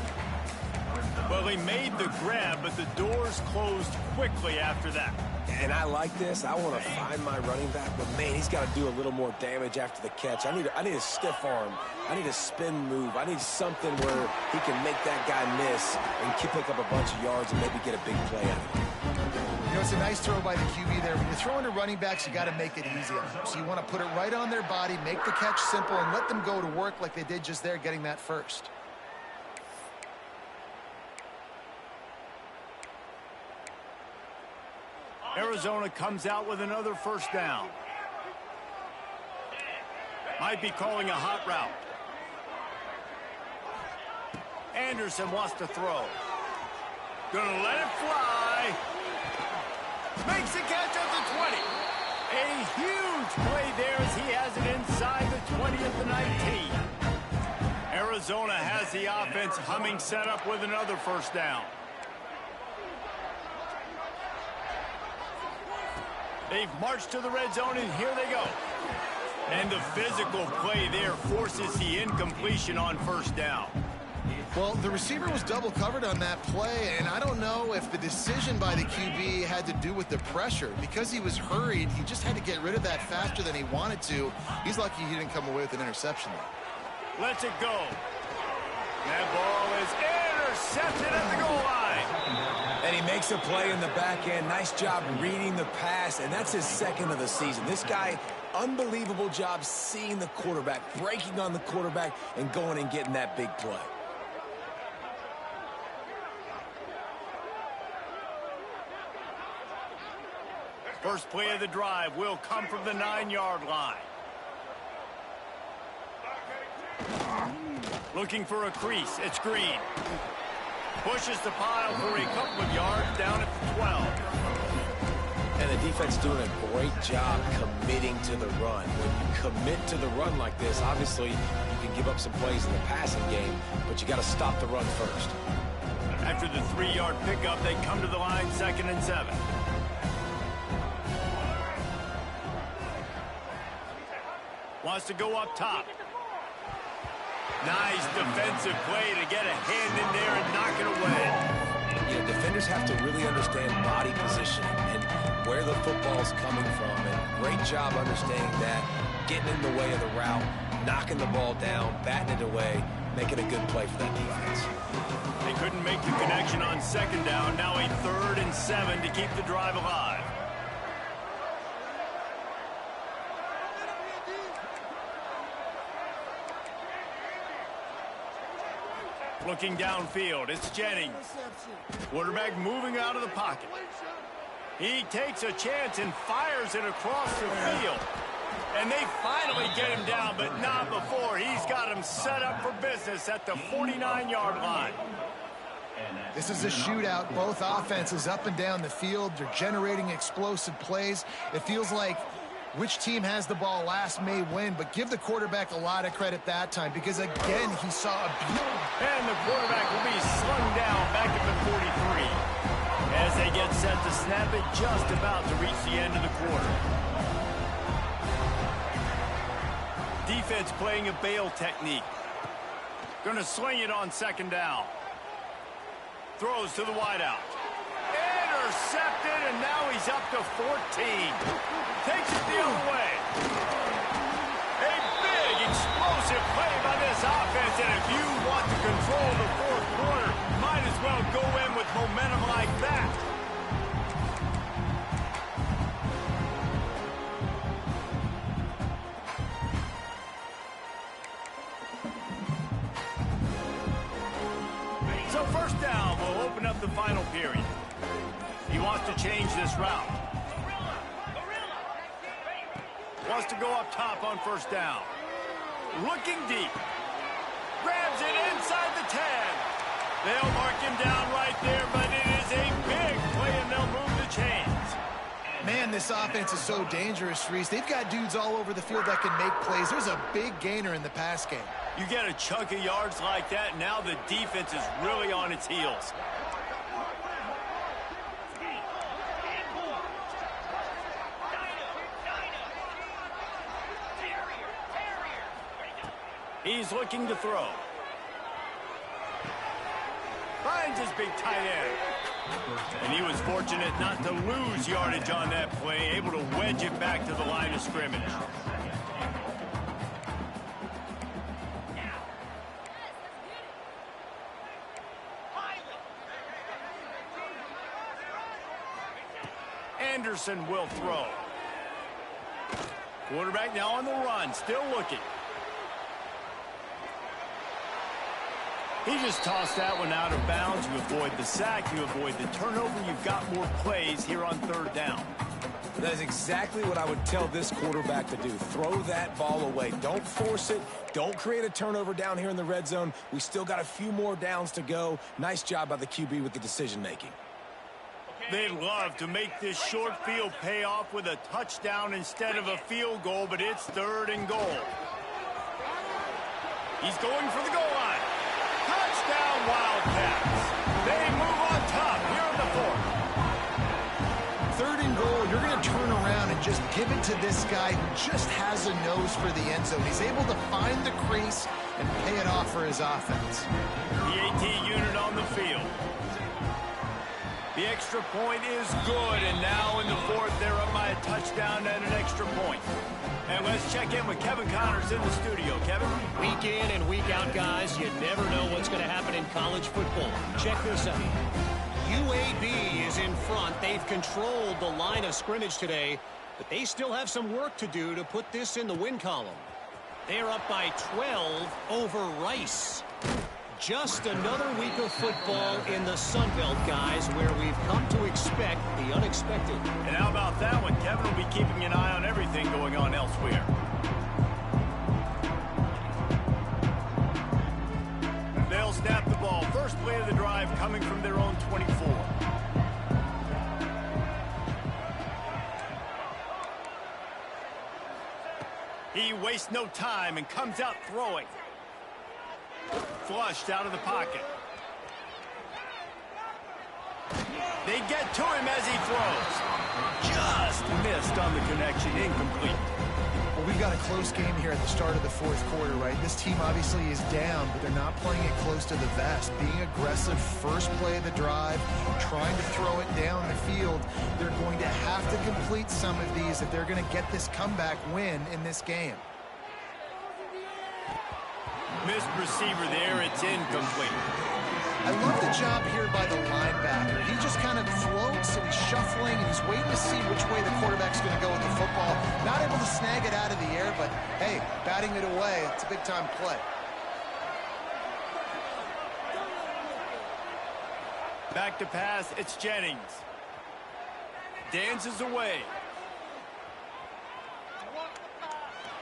Well, he made the grab, but the doors closed quickly after that. And I like this. I want to find my running back, but man, he's got to do a little more damage after the catch. I need a stiff arm. I need a spin move. I need something where he can make that guy miss and pick up a bunch of yards and maybe get a big play out of it. You know, it's a nice throw by the QB there. When you're throwing to running backs, you got to make it easy. So you want to put it right on their body, make the catch simple, and let them go to work like they did just there, getting that first. Arizona comes out with another first down. Might be calling a hot route. Anderson wants to throw. Gonna let it fly. Makes the catch at the 20. A huge play there as he has it inside the 20 at the 19. Arizona has the offense humming, set up with another first down. They've marched to the red zone, and here they go. And the physical play there forces the incompletion on first down. Well, the receiver was double covered on that play, and I don't know if the decision by the QB had to do with the pressure. Because he was hurried, he just had to get rid of that faster than he wanted to. He's lucky he didn't come away with an interception there. Lets it go. That ball is intercepted at the goal line. And he makes a play in the back end. Nice job reading the pass, and that's his second of the season. This guy, unbelievable job seeing the quarterback, breaking on the quarterback, and going and getting that big play. First play of the drive will come from the 9-yard line. Looking for a crease. It's Green. Pushes the pile for a couple of yards down at the 12. And the defense doing a great job committing to the run. When you commit to the run like this, obviously you can give up some plays in the passing game, but you got to stop the run first. After the 3-yard pickup, they come to the line, 2nd and 7. Wants to go up top. Nice defensive play to get a hand in there and knock it away. You know, defenders have to really understand body positioning and where the football's coming from. And great job understanding that, getting in the way of the route, knocking the ball down, batting it away, making a good play for that defense. They couldn't make the connection on 2nd down. Now a 3rd and 7 to keep the drive alive. Looking downfield, it's Jennings. Quarterback moving out of the pocket. He takes a chance and fires it across the field. And they finally get him down, but not before. He's got him set up for business at the 49-yard line. This is a shootout. Both offenses up and down the field. They're generating explosive plays. It feels like which team has the ball last may win, but give the quarterback a lot of credit that time because, again, he saw a beauty. And the quarterback will be slung down back at the 43 as they get set to snap it just about to reach the end of the quarter. Defense playing a bail technique. Going to sling it on 2nd down. Throws to the wideout. Intercepted, and now he's up to 14. Takes it the other way. A big, explosive play by this offense, and if you want to control the 4th quarter, might as well go in with momentum like that. So 1st down will open up the final period. He wants to change this route. Wants to go up top on 1st down. Looking deep. Grabs it inside the 10. They'll mark him down right there, but it is a big play, and they'll move the chains. Man, this offense is so dangerous, Reese. They've got dudes all over the field that can make plays. There's a big gainer in the pass game. You get a chunk of yards like that, now the defense is really on its heels. He's looking to throw. Finds his big tight end. And he was fortunate not to lose yardage on that play, able to wedge it back to the line of scrimmage. Anderson will throw. Quarterback now on the run, still looking. He just tossed that one out of bounds. You avoid the sack, you avoid the turnover. You've got more plays here on 3rd down. That is exactly what I would tell this quarterback to do. Throw that ball away. Don't force it. Don't create a turnover down here in the red zone. We still got a few more downs to go. Nice job by the QB with the decision-making. They'd love to make this short field pay off with a touchdown instead of a field goal, but it's 3rd and goal. He's going for the goal line. Touchdown, Wildcats. They move on top here in the 4th. 3rd and goal, you're going to turn around and just give it to this guy who just has a nose for the end zone. He's able to find the crease and pay it off for his offense. The AT unit on the field. The extra point is good, and now in the 4th, they're up by a touchdown and an extra point. And let's check in with Kevin Connors in the studio. Kevin? Week in and week out, guys, you never know what's going to happen in college football. Check this out. UAB is in front. They've controlled the line of scrimmage today, but they still have some work to do to put this in the win column. They're up by 12 over Rice. Just another week of football in the Sun Belt, guys, where we've come to expect the unexpected. And how about that one? Kevin will be keeping an eye on everything going on elsewhere. They'll snap the ball. First play of the drive coming from their own 24. He wastes no time and comes out throwing. Flushed out of the pocket. They get to him as he throws. Just missed on the connection. Incomplete. Well, we've got a close game here at the start of the 4th quarter, right? This team obviously is down, but they're not playing it close to the vest. Being aggressive, first play of the drive, trying to throw it down the field. They're going to have to complete some of these if they're going to get this comeback win in this game. Missed receiver there. It's incomplete. I love the job here by the linebacker. He just kind of floats and he's shuffling and he's waiting to see which way the quarterback's going to go with the football. Not able to snag it out of the air, but hey, batting it away, it's a big-time play. Back to pass. It's Jennings. Dances away.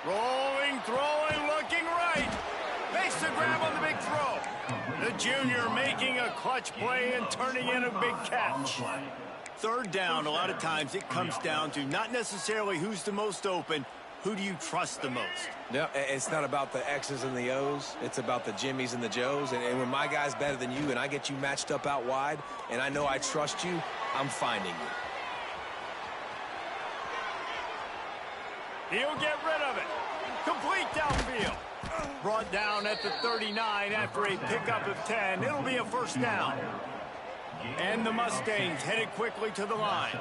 Rolling, throwing, looking right. Makes the grab on the big throw. The junior making a clutch play and turning in a big catch. 3rd down, a lot of times it comes down to not necessarily who's the most open, who do you trust the most? No, it's not about the X's and the O's. It's about the Jimmys and the Joes. And when my guy's better than you and I get you matched up out wide and I know I trust you, I'm finding you. He'll get rid of it. Complete downfield. Brought down at the 39 after a pickup of 10. It'll be a 1st down. And the Mustangs headed quickly to the line.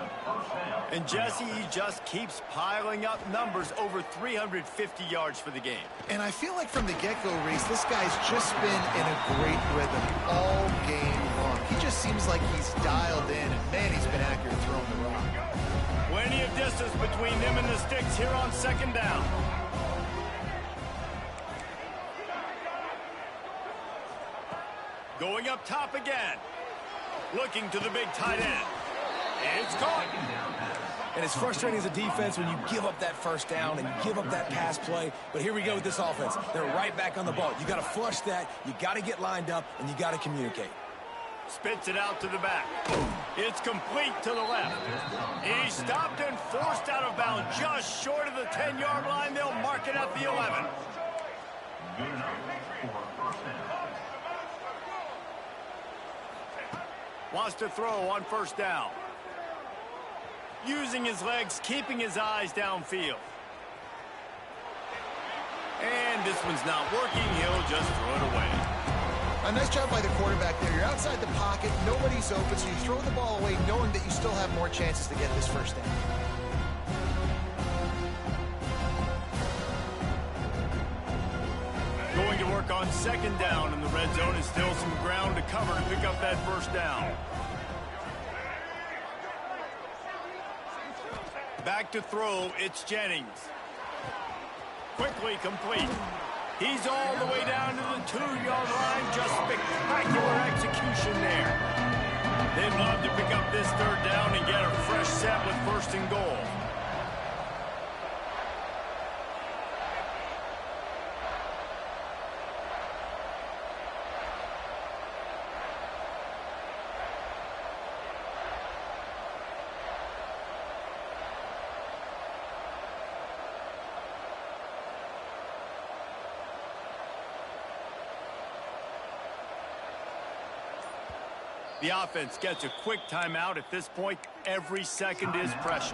And Jesse, he just keeps piling up numbers, over 350 yards for the game. And I feel like from the get-go, Reese, this guy's just been in a great rhythm all game long. He just seems like he's dialed in, and man, he's been accurate throwing the rock. Plenty of distance between them and the sticks here on 2nd down. Going up top again. Looking to the big tight end. It's caught. And it's frustrating as a defense when you give up that 1st down and you give up that pass play. But here we go with this offense. They're right back on the ball. You got to flush that. You got to get lined up, and you got to communicate. Spits it out to the back. It's complete to the left. He's stopped and forced out of bounds just short of the 10-yard line. They'll mark it at the 11. Wants to throw on 1st down. Using his legs, keeping his eyes downfield. And this one's not working. He'll just throw it away. A nice job by the quarterback there. You're outside the pocket. Nobody's open, so you throw the ball away knowing that you still have more chances to get this 1st down. Going to work on 2nd down in the red zone, and still some ground to cover to pick up that 1st down. Back to throw, it's Jennings. Quickly complete. He's all the way down to the 2-yard line. Just spectacular execution there. They'd love to pick up this 3rd down and get a fresh set with 1st and goal. The offense gets a quick timeout. At this point, every second is precious.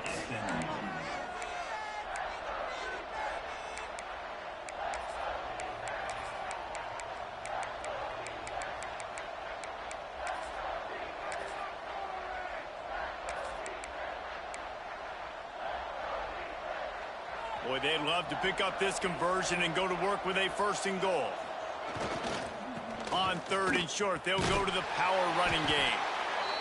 Boy, they'd love to pick up this conversion and go to work with a 1st and goal. On 3rd and short, they'll go to the power running game.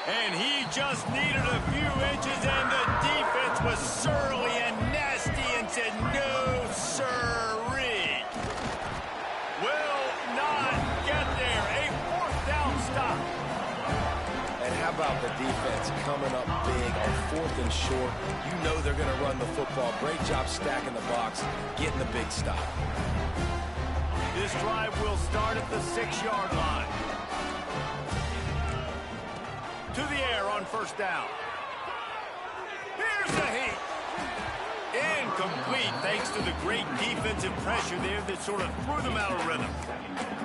And he just needed a few inches, and the defense was surly and nasty and said, no, sirree. Will not get there. A 4th down stop. And how about the defense coming up big on 4th and short? You know they're going to run the football. Great job stacking the box, getting the big stop. This drive will start at the 6-yard line. To the air on 1st down. Here's the heat. Incomplete thanks to the great defensive pressure there that sort of threw them out of rhythm.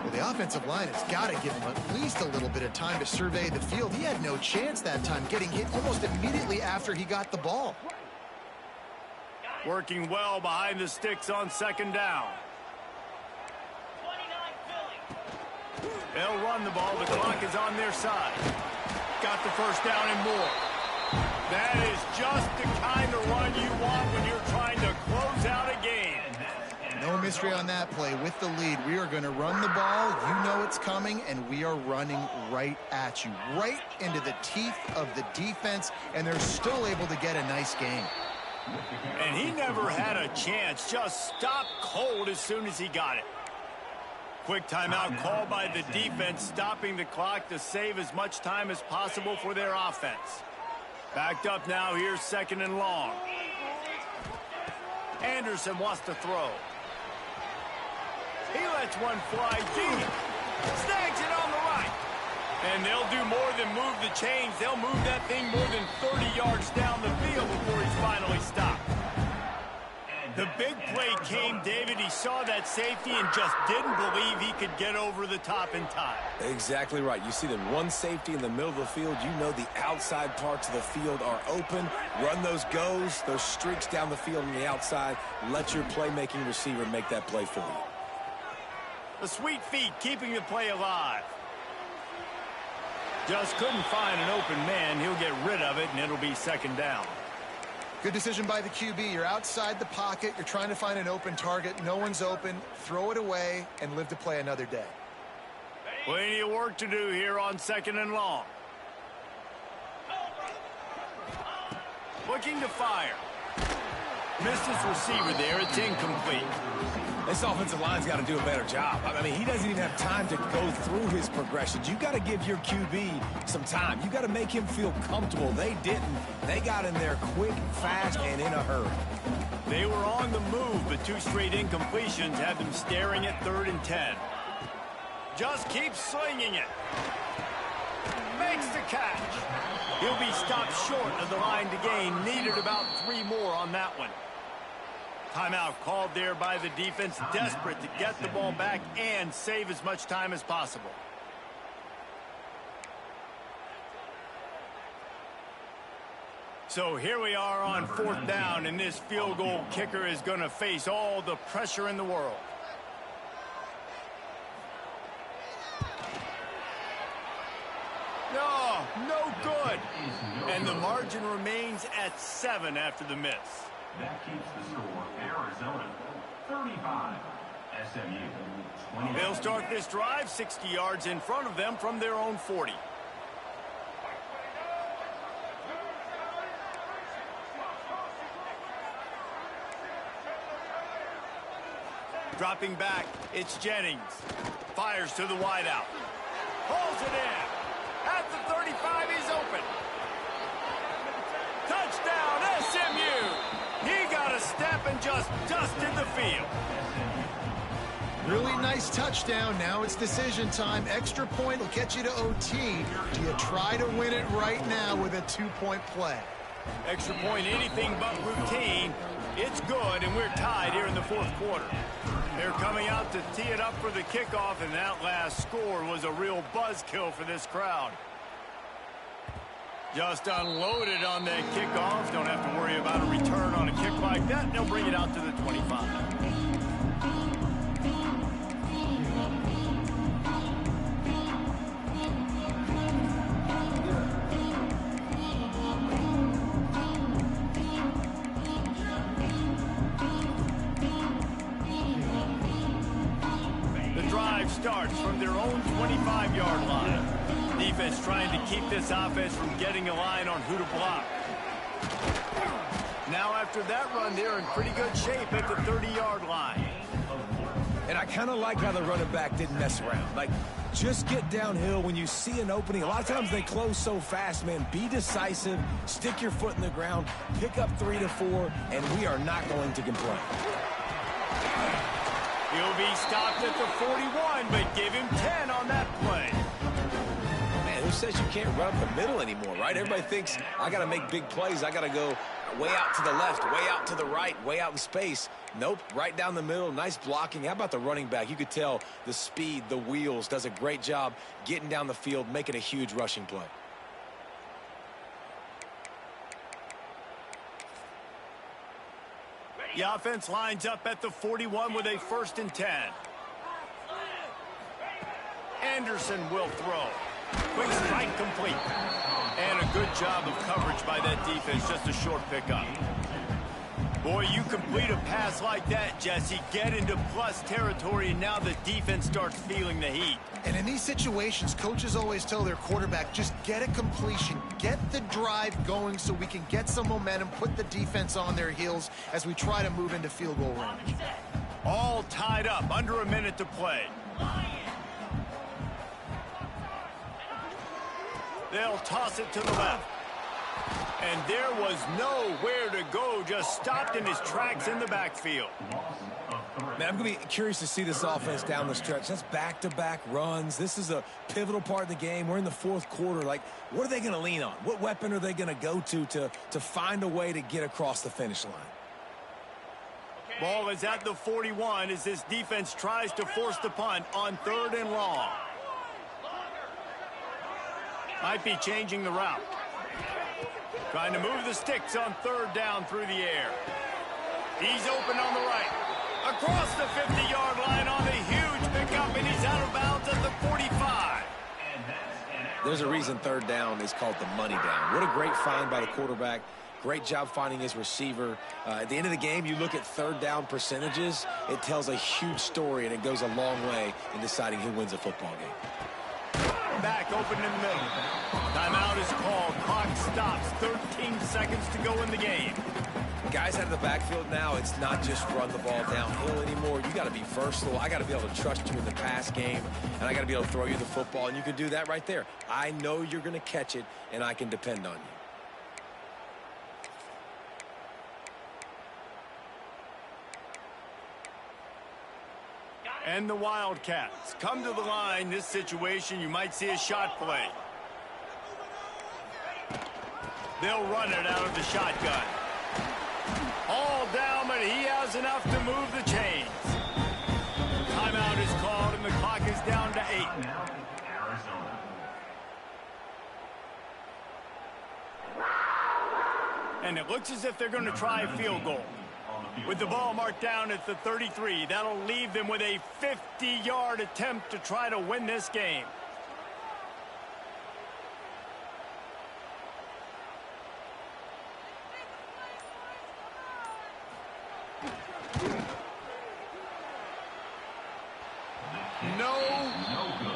Well, the offensive line has got to give him at least a little bit of time to survey the field. He had no chance that time, getting hit almost immediately after he got the ball. Working well behind the sticks on 2nd down. They'll run the ball. The clock is on their side. Got the 1st down and more. That is just the kind of run you want when you're trying to close out a game. No mystery on that play. With the lead, we are going to run the ball. You know it's coming, and we are running right at you, right into the teeth of the defense, and they're still able to get a nice game. And he never had a chance. Just stopped cold as soon as he got it. Quick timeout called by the defense, stopping the clock to save as much time as possible for their offense. Backed up now, here's 2nd and long. Anderson wants to throw. He lets one fly deep. Snags it on the right. And they'll do more than move the chains. They'll move that thing more than 30 yards down the field before he's finally stopped. The big play came, David. He saw that safety and just didn't believe he could get over the top in time. Exactly right. You see the one safety in the middle of the field. You know the outside parts of the field are open. Run those goes, those streaks down the field on the outside. Let your playmaking receiver make that play for you. The sweet feet keeping the play alive. Just couldn't find an open man. He'll get rid of it, and it'll be 2nd down. Good decision by the QB. You're outside the pocket. You're trying to find an open target. No one's open. Throw it away and live to play another day. Plenty of work to do here on 2nd and long. Looking to fire. Missed his receiver there. It's incomplete. This offensive line's got to do a better job. I mean, he doesn't even have time to go through his progressions. You got to give your QB some time. You got to make him feel comfortable. They didn't. They got in there quick, fast, and in a hurry. They were on the move, but 2 straight incompletions had them staring at 3rd and 10. Just keep slinging it. Makes the catch. He'll be stopped short of the line to gain. Needed about 3 more on that one. Timeout called there by the defense, desperate to get the ball back and save as much time as possible. So here we are on 4th down, and this field goal kicker is going to face all the pressure in the world. No good. And the margin remains at 7 after the miss. That keeps the score Arizona 35, SMU 20. They'll start this drive 60 yards in front of them from their own 40. Dropping back, it's Jennings. Fires to the wideout. Pulls it in. At the 35, he's open. Touchdown, SMU. He got a step and just dusted the field. Really nice touchdown. Now it's decision time. Extra point will get you to OT. Do you try to win it right now with a 2-point play? Extra point, anything but routine. It's good, and we're tied here in the 4th quarter. They're coming out to tee it up for the kickoff, and that last score was a real buzzkill for this crowd. Just unloaded on that kickoff. Don't have to worry about a return on a kick like that. They'll bring it out to the 25. The drive starts from their own 25-yard line. Defense trying to keep this offense from getting a line on who to block. Now after that run, they're in pretty good shape at the 30-yard line. And I kind of like how the running back didn't mess around. Like, just get downhill when you see an opening. A lot of times they close so fast, man. Be decisive, stick your foot in the ground, pick up 3 to 4, and we are not going to complain. He'll be stopped at the 41, but give him 10 on that play. Man, who says you can't run up the middle anymore, right? Everybody thinks, I got to make big plays. I got to go way out to the left, way out to the right, way out in space. Nope, right down the middle, nice blocking. How about the running back? You could tell the speed, the wheels, does a great job getting down the field, making a huge rushing play. The offense lines up at the 41 with a 1st and 10. Anderson will throw. Quick strike complete. And a good job of coverage by that defense, just a short pickup. Boy, you complete a pass like that, Jesse, get into plus territory, and now the defense starts feeling the heat. And in these situations, coaches always tell their quarterback, just get a completion, get the drive going so we can get some momentum, put the defense on their heels as we try to move into field goal range. All tied up, under a minute to play. They'll toss it to the left. And there was nowhere to go, just stopped in his tracks in the backfield. Man, I'm going to be curious to see this offense down the stretch. That's back-to-back runs. This is a pivotal part of the game. We're in the 4th quarter. Like, what are they going to lean on? What weapon are they going to go to find a way to get across the finish line? Ball is at the 41 as this defense tries to force the punt on 3rd and long. Might be changing the route. Trying to move the sticks on 3rd down through the air. He's open on the right. Across the 50-yard line on a huge pickup, and he's out of bounds at the 45. There's a reason 3rd down is called the money down. What a great find by the quarterback. Great job finding his receiver. At the end of the game, you look at 3rd down percentages. It tells a huge story, and it goes a long way in deciding who wins a football game. Back open in the middle. Timeout is called. Clock stops. 13 seconds to go in the game. Guys out of the backfield now, it's not just run the ball downhill anymore. You got to be versatile. I got to be able to trust you in the pass game, and I got to be able to throw you the football, and you can do that right there. I know you're going to catch it, and I can depend on you. And the Wildcats come to the line. This situation, you might see a shot play. They'll run it out of the shotgun. All down, but he has enough to move the chains. Timeout is called, and the clock is down to 8. And it looks as if they're going to try a field goal. With the ball marked down at the 33, that'll leave them with a 50-yard attempt to try to win this game. No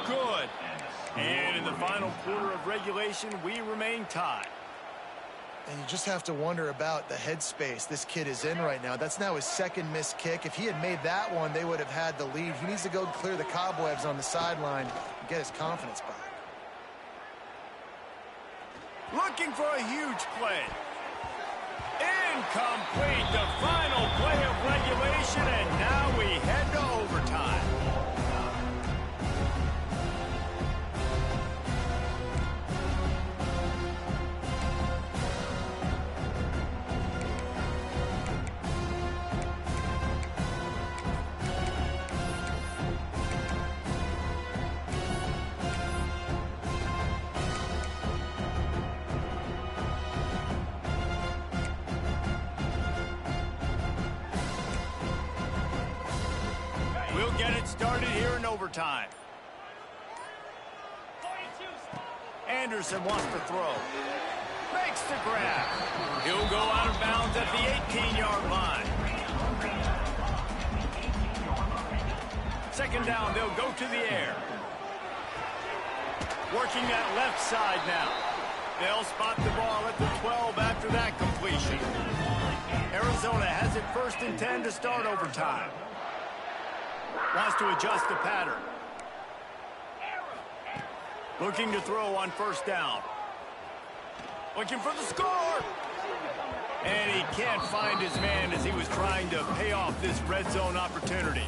good. And in the final quarter of regulation, we remain tied. And you just have to wonder about the headspace this kid is in right now. That's now his 2nd missed kick. If he had made that one, they would have had the lead. He needs to go clear the cobwebs on the sideline and get his confidence back. Looking for a huge play. Incomplete. The final play of regulation, and now we head to overtime. We'll get it started here in overtime. Anderson wants to throw. Makes the grab. He'll go out of bounds at the 18-yard line. Second down, they'll go to the air. Working that left side now. They'll spot the ball at the 12 after that completion. Arizona has it 1st and 10 to start overtime. Wants to adjust the pattern. Looking to throw on 1st down. Looking for the score. And he can't find his man as he was trying to pay off this red zone opportunity.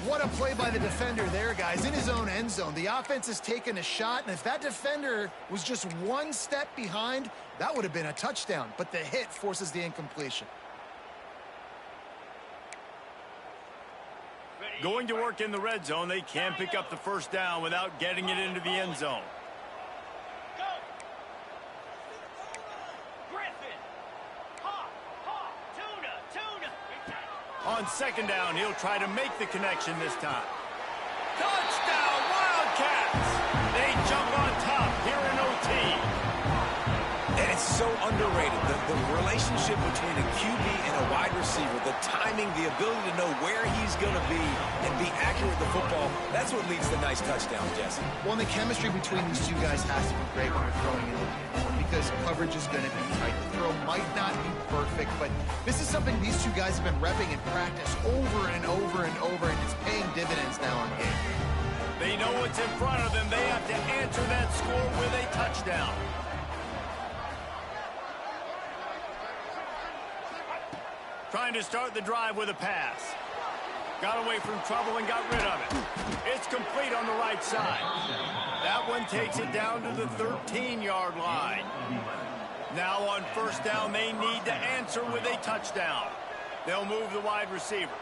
What a play by the defender there, guys. In his own end zone. The offense has taken a shot, and if that defender was just one step behind, that would have been a touchdown. But the hit forces the incompletion. Going to work in the red zone, they can't pick up the 1st down without getting it into the end zone. On 2nd down, he'll try to make the connection this time. Touchdown, Wildcats! They jump on top here in OT. And it's so underrated. The relationship between a QB and a wide receiver, the timing, the ability to know where he's going to be and be accurate with the football, that's what leads to nice touchdowns, Jesse. Well, the chemistry between these two guys has to be great when they're throwing in the game, because coverage is going to be tight. The throw might not be perfect, but this is something these two guys have been repping in practice over and over and over, and it's paying dividends now on game. They know what's in front of them. They have to answer that score with a touchdown. Trying to start the drive with a pass. Got away from trouble and got rid of it. It's complete on the right side. That one takes it down to the 13-yard line. Now on 1st down, they need to answer with a touchdown. They'll move the wide receiver.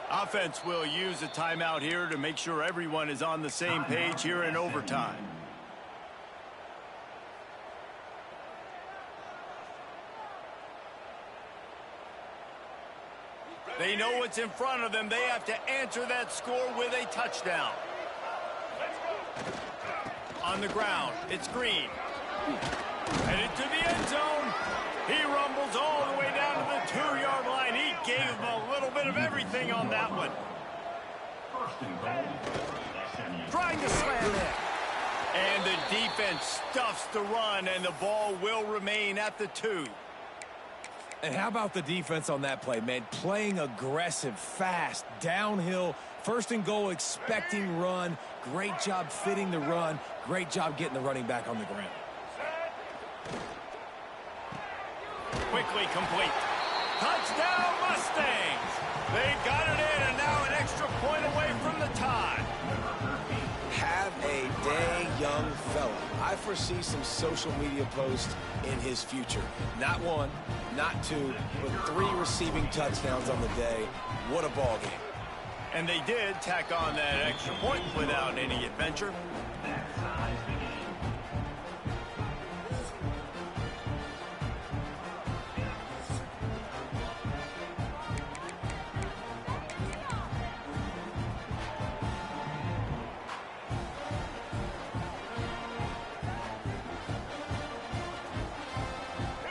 Offense will use a timeout here to make sure everyone is on the same page here in overtime. They know what's in front of them. They have to answer that score with a touchdown. On the ground, it's Green. Headed to the end zone. He rumbles all the way down to the 2-yard line. He gave him a little bit of everything on that one. Trying to slam it. And the defense stuffs the run, and the ball will remain at the 2. And how about the defense on that play, man? Playing aggressive, fast, downhill, 1st and goal, expecting run. Great job fitting the run. Great job getting the running back on the ground. Quickly complete. Touchdown, Mustangs! They got it in, and now an extra point away from the tie. Have a day, young fella. I foresee some social media posts in his future. Not 1, not 2, but 3 receiving touchdowns on the day. What a ball game. And they did tack on that extra point without any adventure.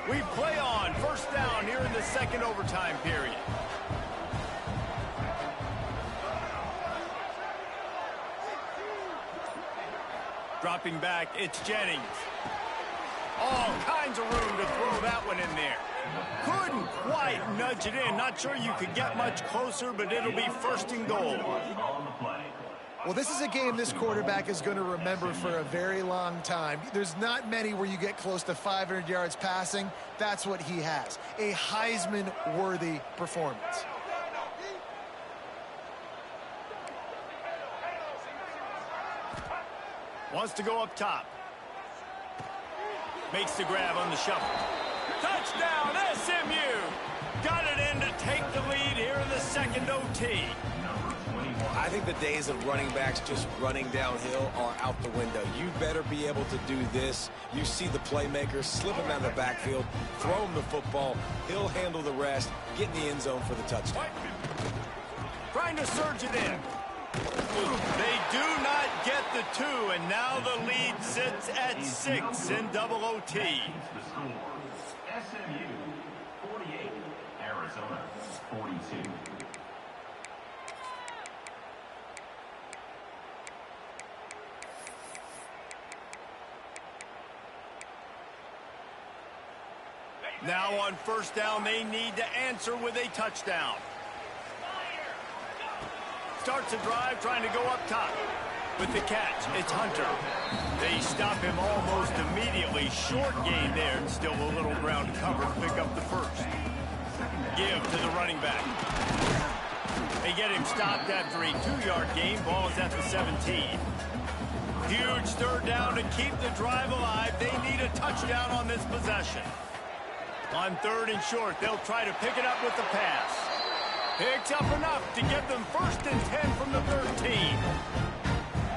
We play on 1st down here in the 2nd overtime period. Dropping back, it's Jennings. All kinds of room to throw that one in there. Couldn't quite nudge it in. Not sure you could get much closer, but it'll be 1st and goal. Well, this is a game this quarterback is going to remember for a very long time. There's not many where you get close to 500 yards passing. That's what he has. A Heisman-worthy performance. Wants to go up top. Makes the grab on the shuffle. Touchdown, SMU! Got it in to take the lead here in the second OT. I think the days of running backs just running downhill are out the window. You better be able to do this. You see the playmaker, slip him out of the backfield, throw him the football. He'll handle the rest, get in the end zone for the touchdown. Trying to surge it in. They do not get the 2, and now the lead sits at 6 in double OT. SMU 48, Arizona 42. Now on first down, they need to answer with a touchdown. Starts a drive trying to go up top. With the catch, it's Hunter. They stop him almost immediately. Short gain there, and still a little ground cover to pick up the first. Give to the running back. They get him stopped after a 2-yard gain. Ball is at the 17. Huge third down to keep the drive alive. They need a touchdown on this possession. On third and short, they'll try to pick it up with the pass. Picks up enough to get them first and 10 from the 13.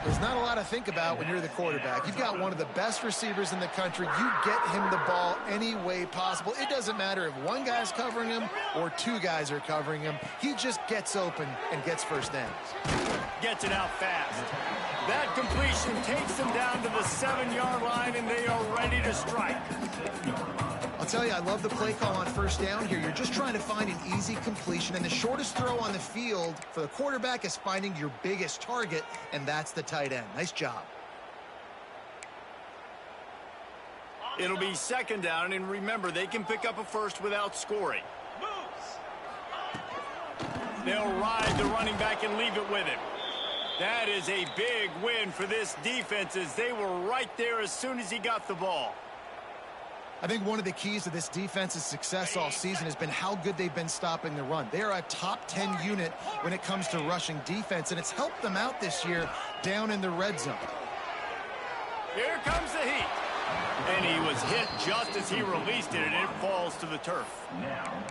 There's not a lot to think about when you're the quarterback. You've got one of the best receivers in the country. You get him the ball any way possible. It doesn't matter if one guy's covering him or 2 guys are covering him. He just gets open and gets first downs. Gets it out fast. That completion takes them down to the 7-yard line, and they are ready to strike. I'll tell you, I love the play call on first down here. You're just trying to find an easy completion, and the shortest throw on the field for the quarterback is finding your biggest target, and that's the tight end. Nice job. It'll be second down, and remember, they can pick up a first without scoring. They'll ride the running back and leave it with him. That is a big win for this defense, as they were right there as soon as he got the ball. I think one of the keys to this defense's success all season has been how good they've been stopping the run. They are a top 10 unit when it comes to rushing defense, and it's helped them out this year down in the red zone. Here comes the heat. And he was hit just as he released it, and it falls to the turf.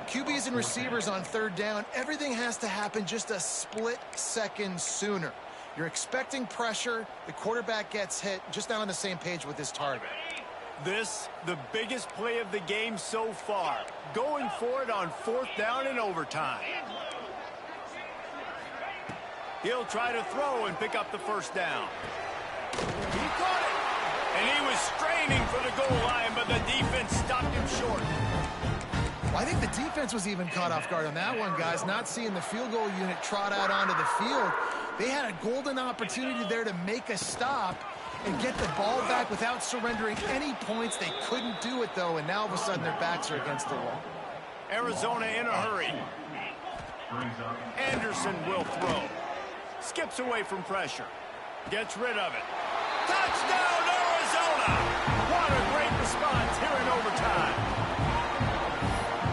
QBs and receivers on third down, everything has to happen just a split second sooner. You're expecting pressure, the quarterback gets hit, just not on the same page with his target. This, the biggest play of the game so far. Going for it on fourth down in overtime. He'll try to throw and pick up the first down. He caught it. And he was straining for the goal line, but the defense stopped him short. Well, I think the defense was even caught off guard on that one, guys. Not seeing the field goal unit trot out onto the field. They had a golden opportunity there to make a stop and get the ball back without surrendering any points. They couldn't do it, though, and now all of a sudden their backs are against the wall. Arizona in a hurry. Anderson will throw. Skips away from pressure. Gets rid of it. Touchdown, Arizona! What a great response here in overtime.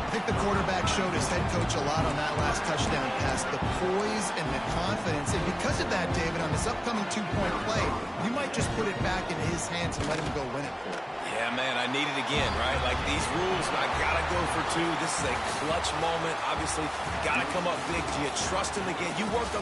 I think the quarterback showed his head coach a lot on that last touchdown pass, the poise and the confidence. And because of that, David, on this upcoming 2-point play, you might just put it back in his hands and let him go win it for him. Yeah, man, I need it again, right? Like these rules, I got to go for 2. This is a clutch moment. Obviously, got to come up big. Do you trust him again? You worked on...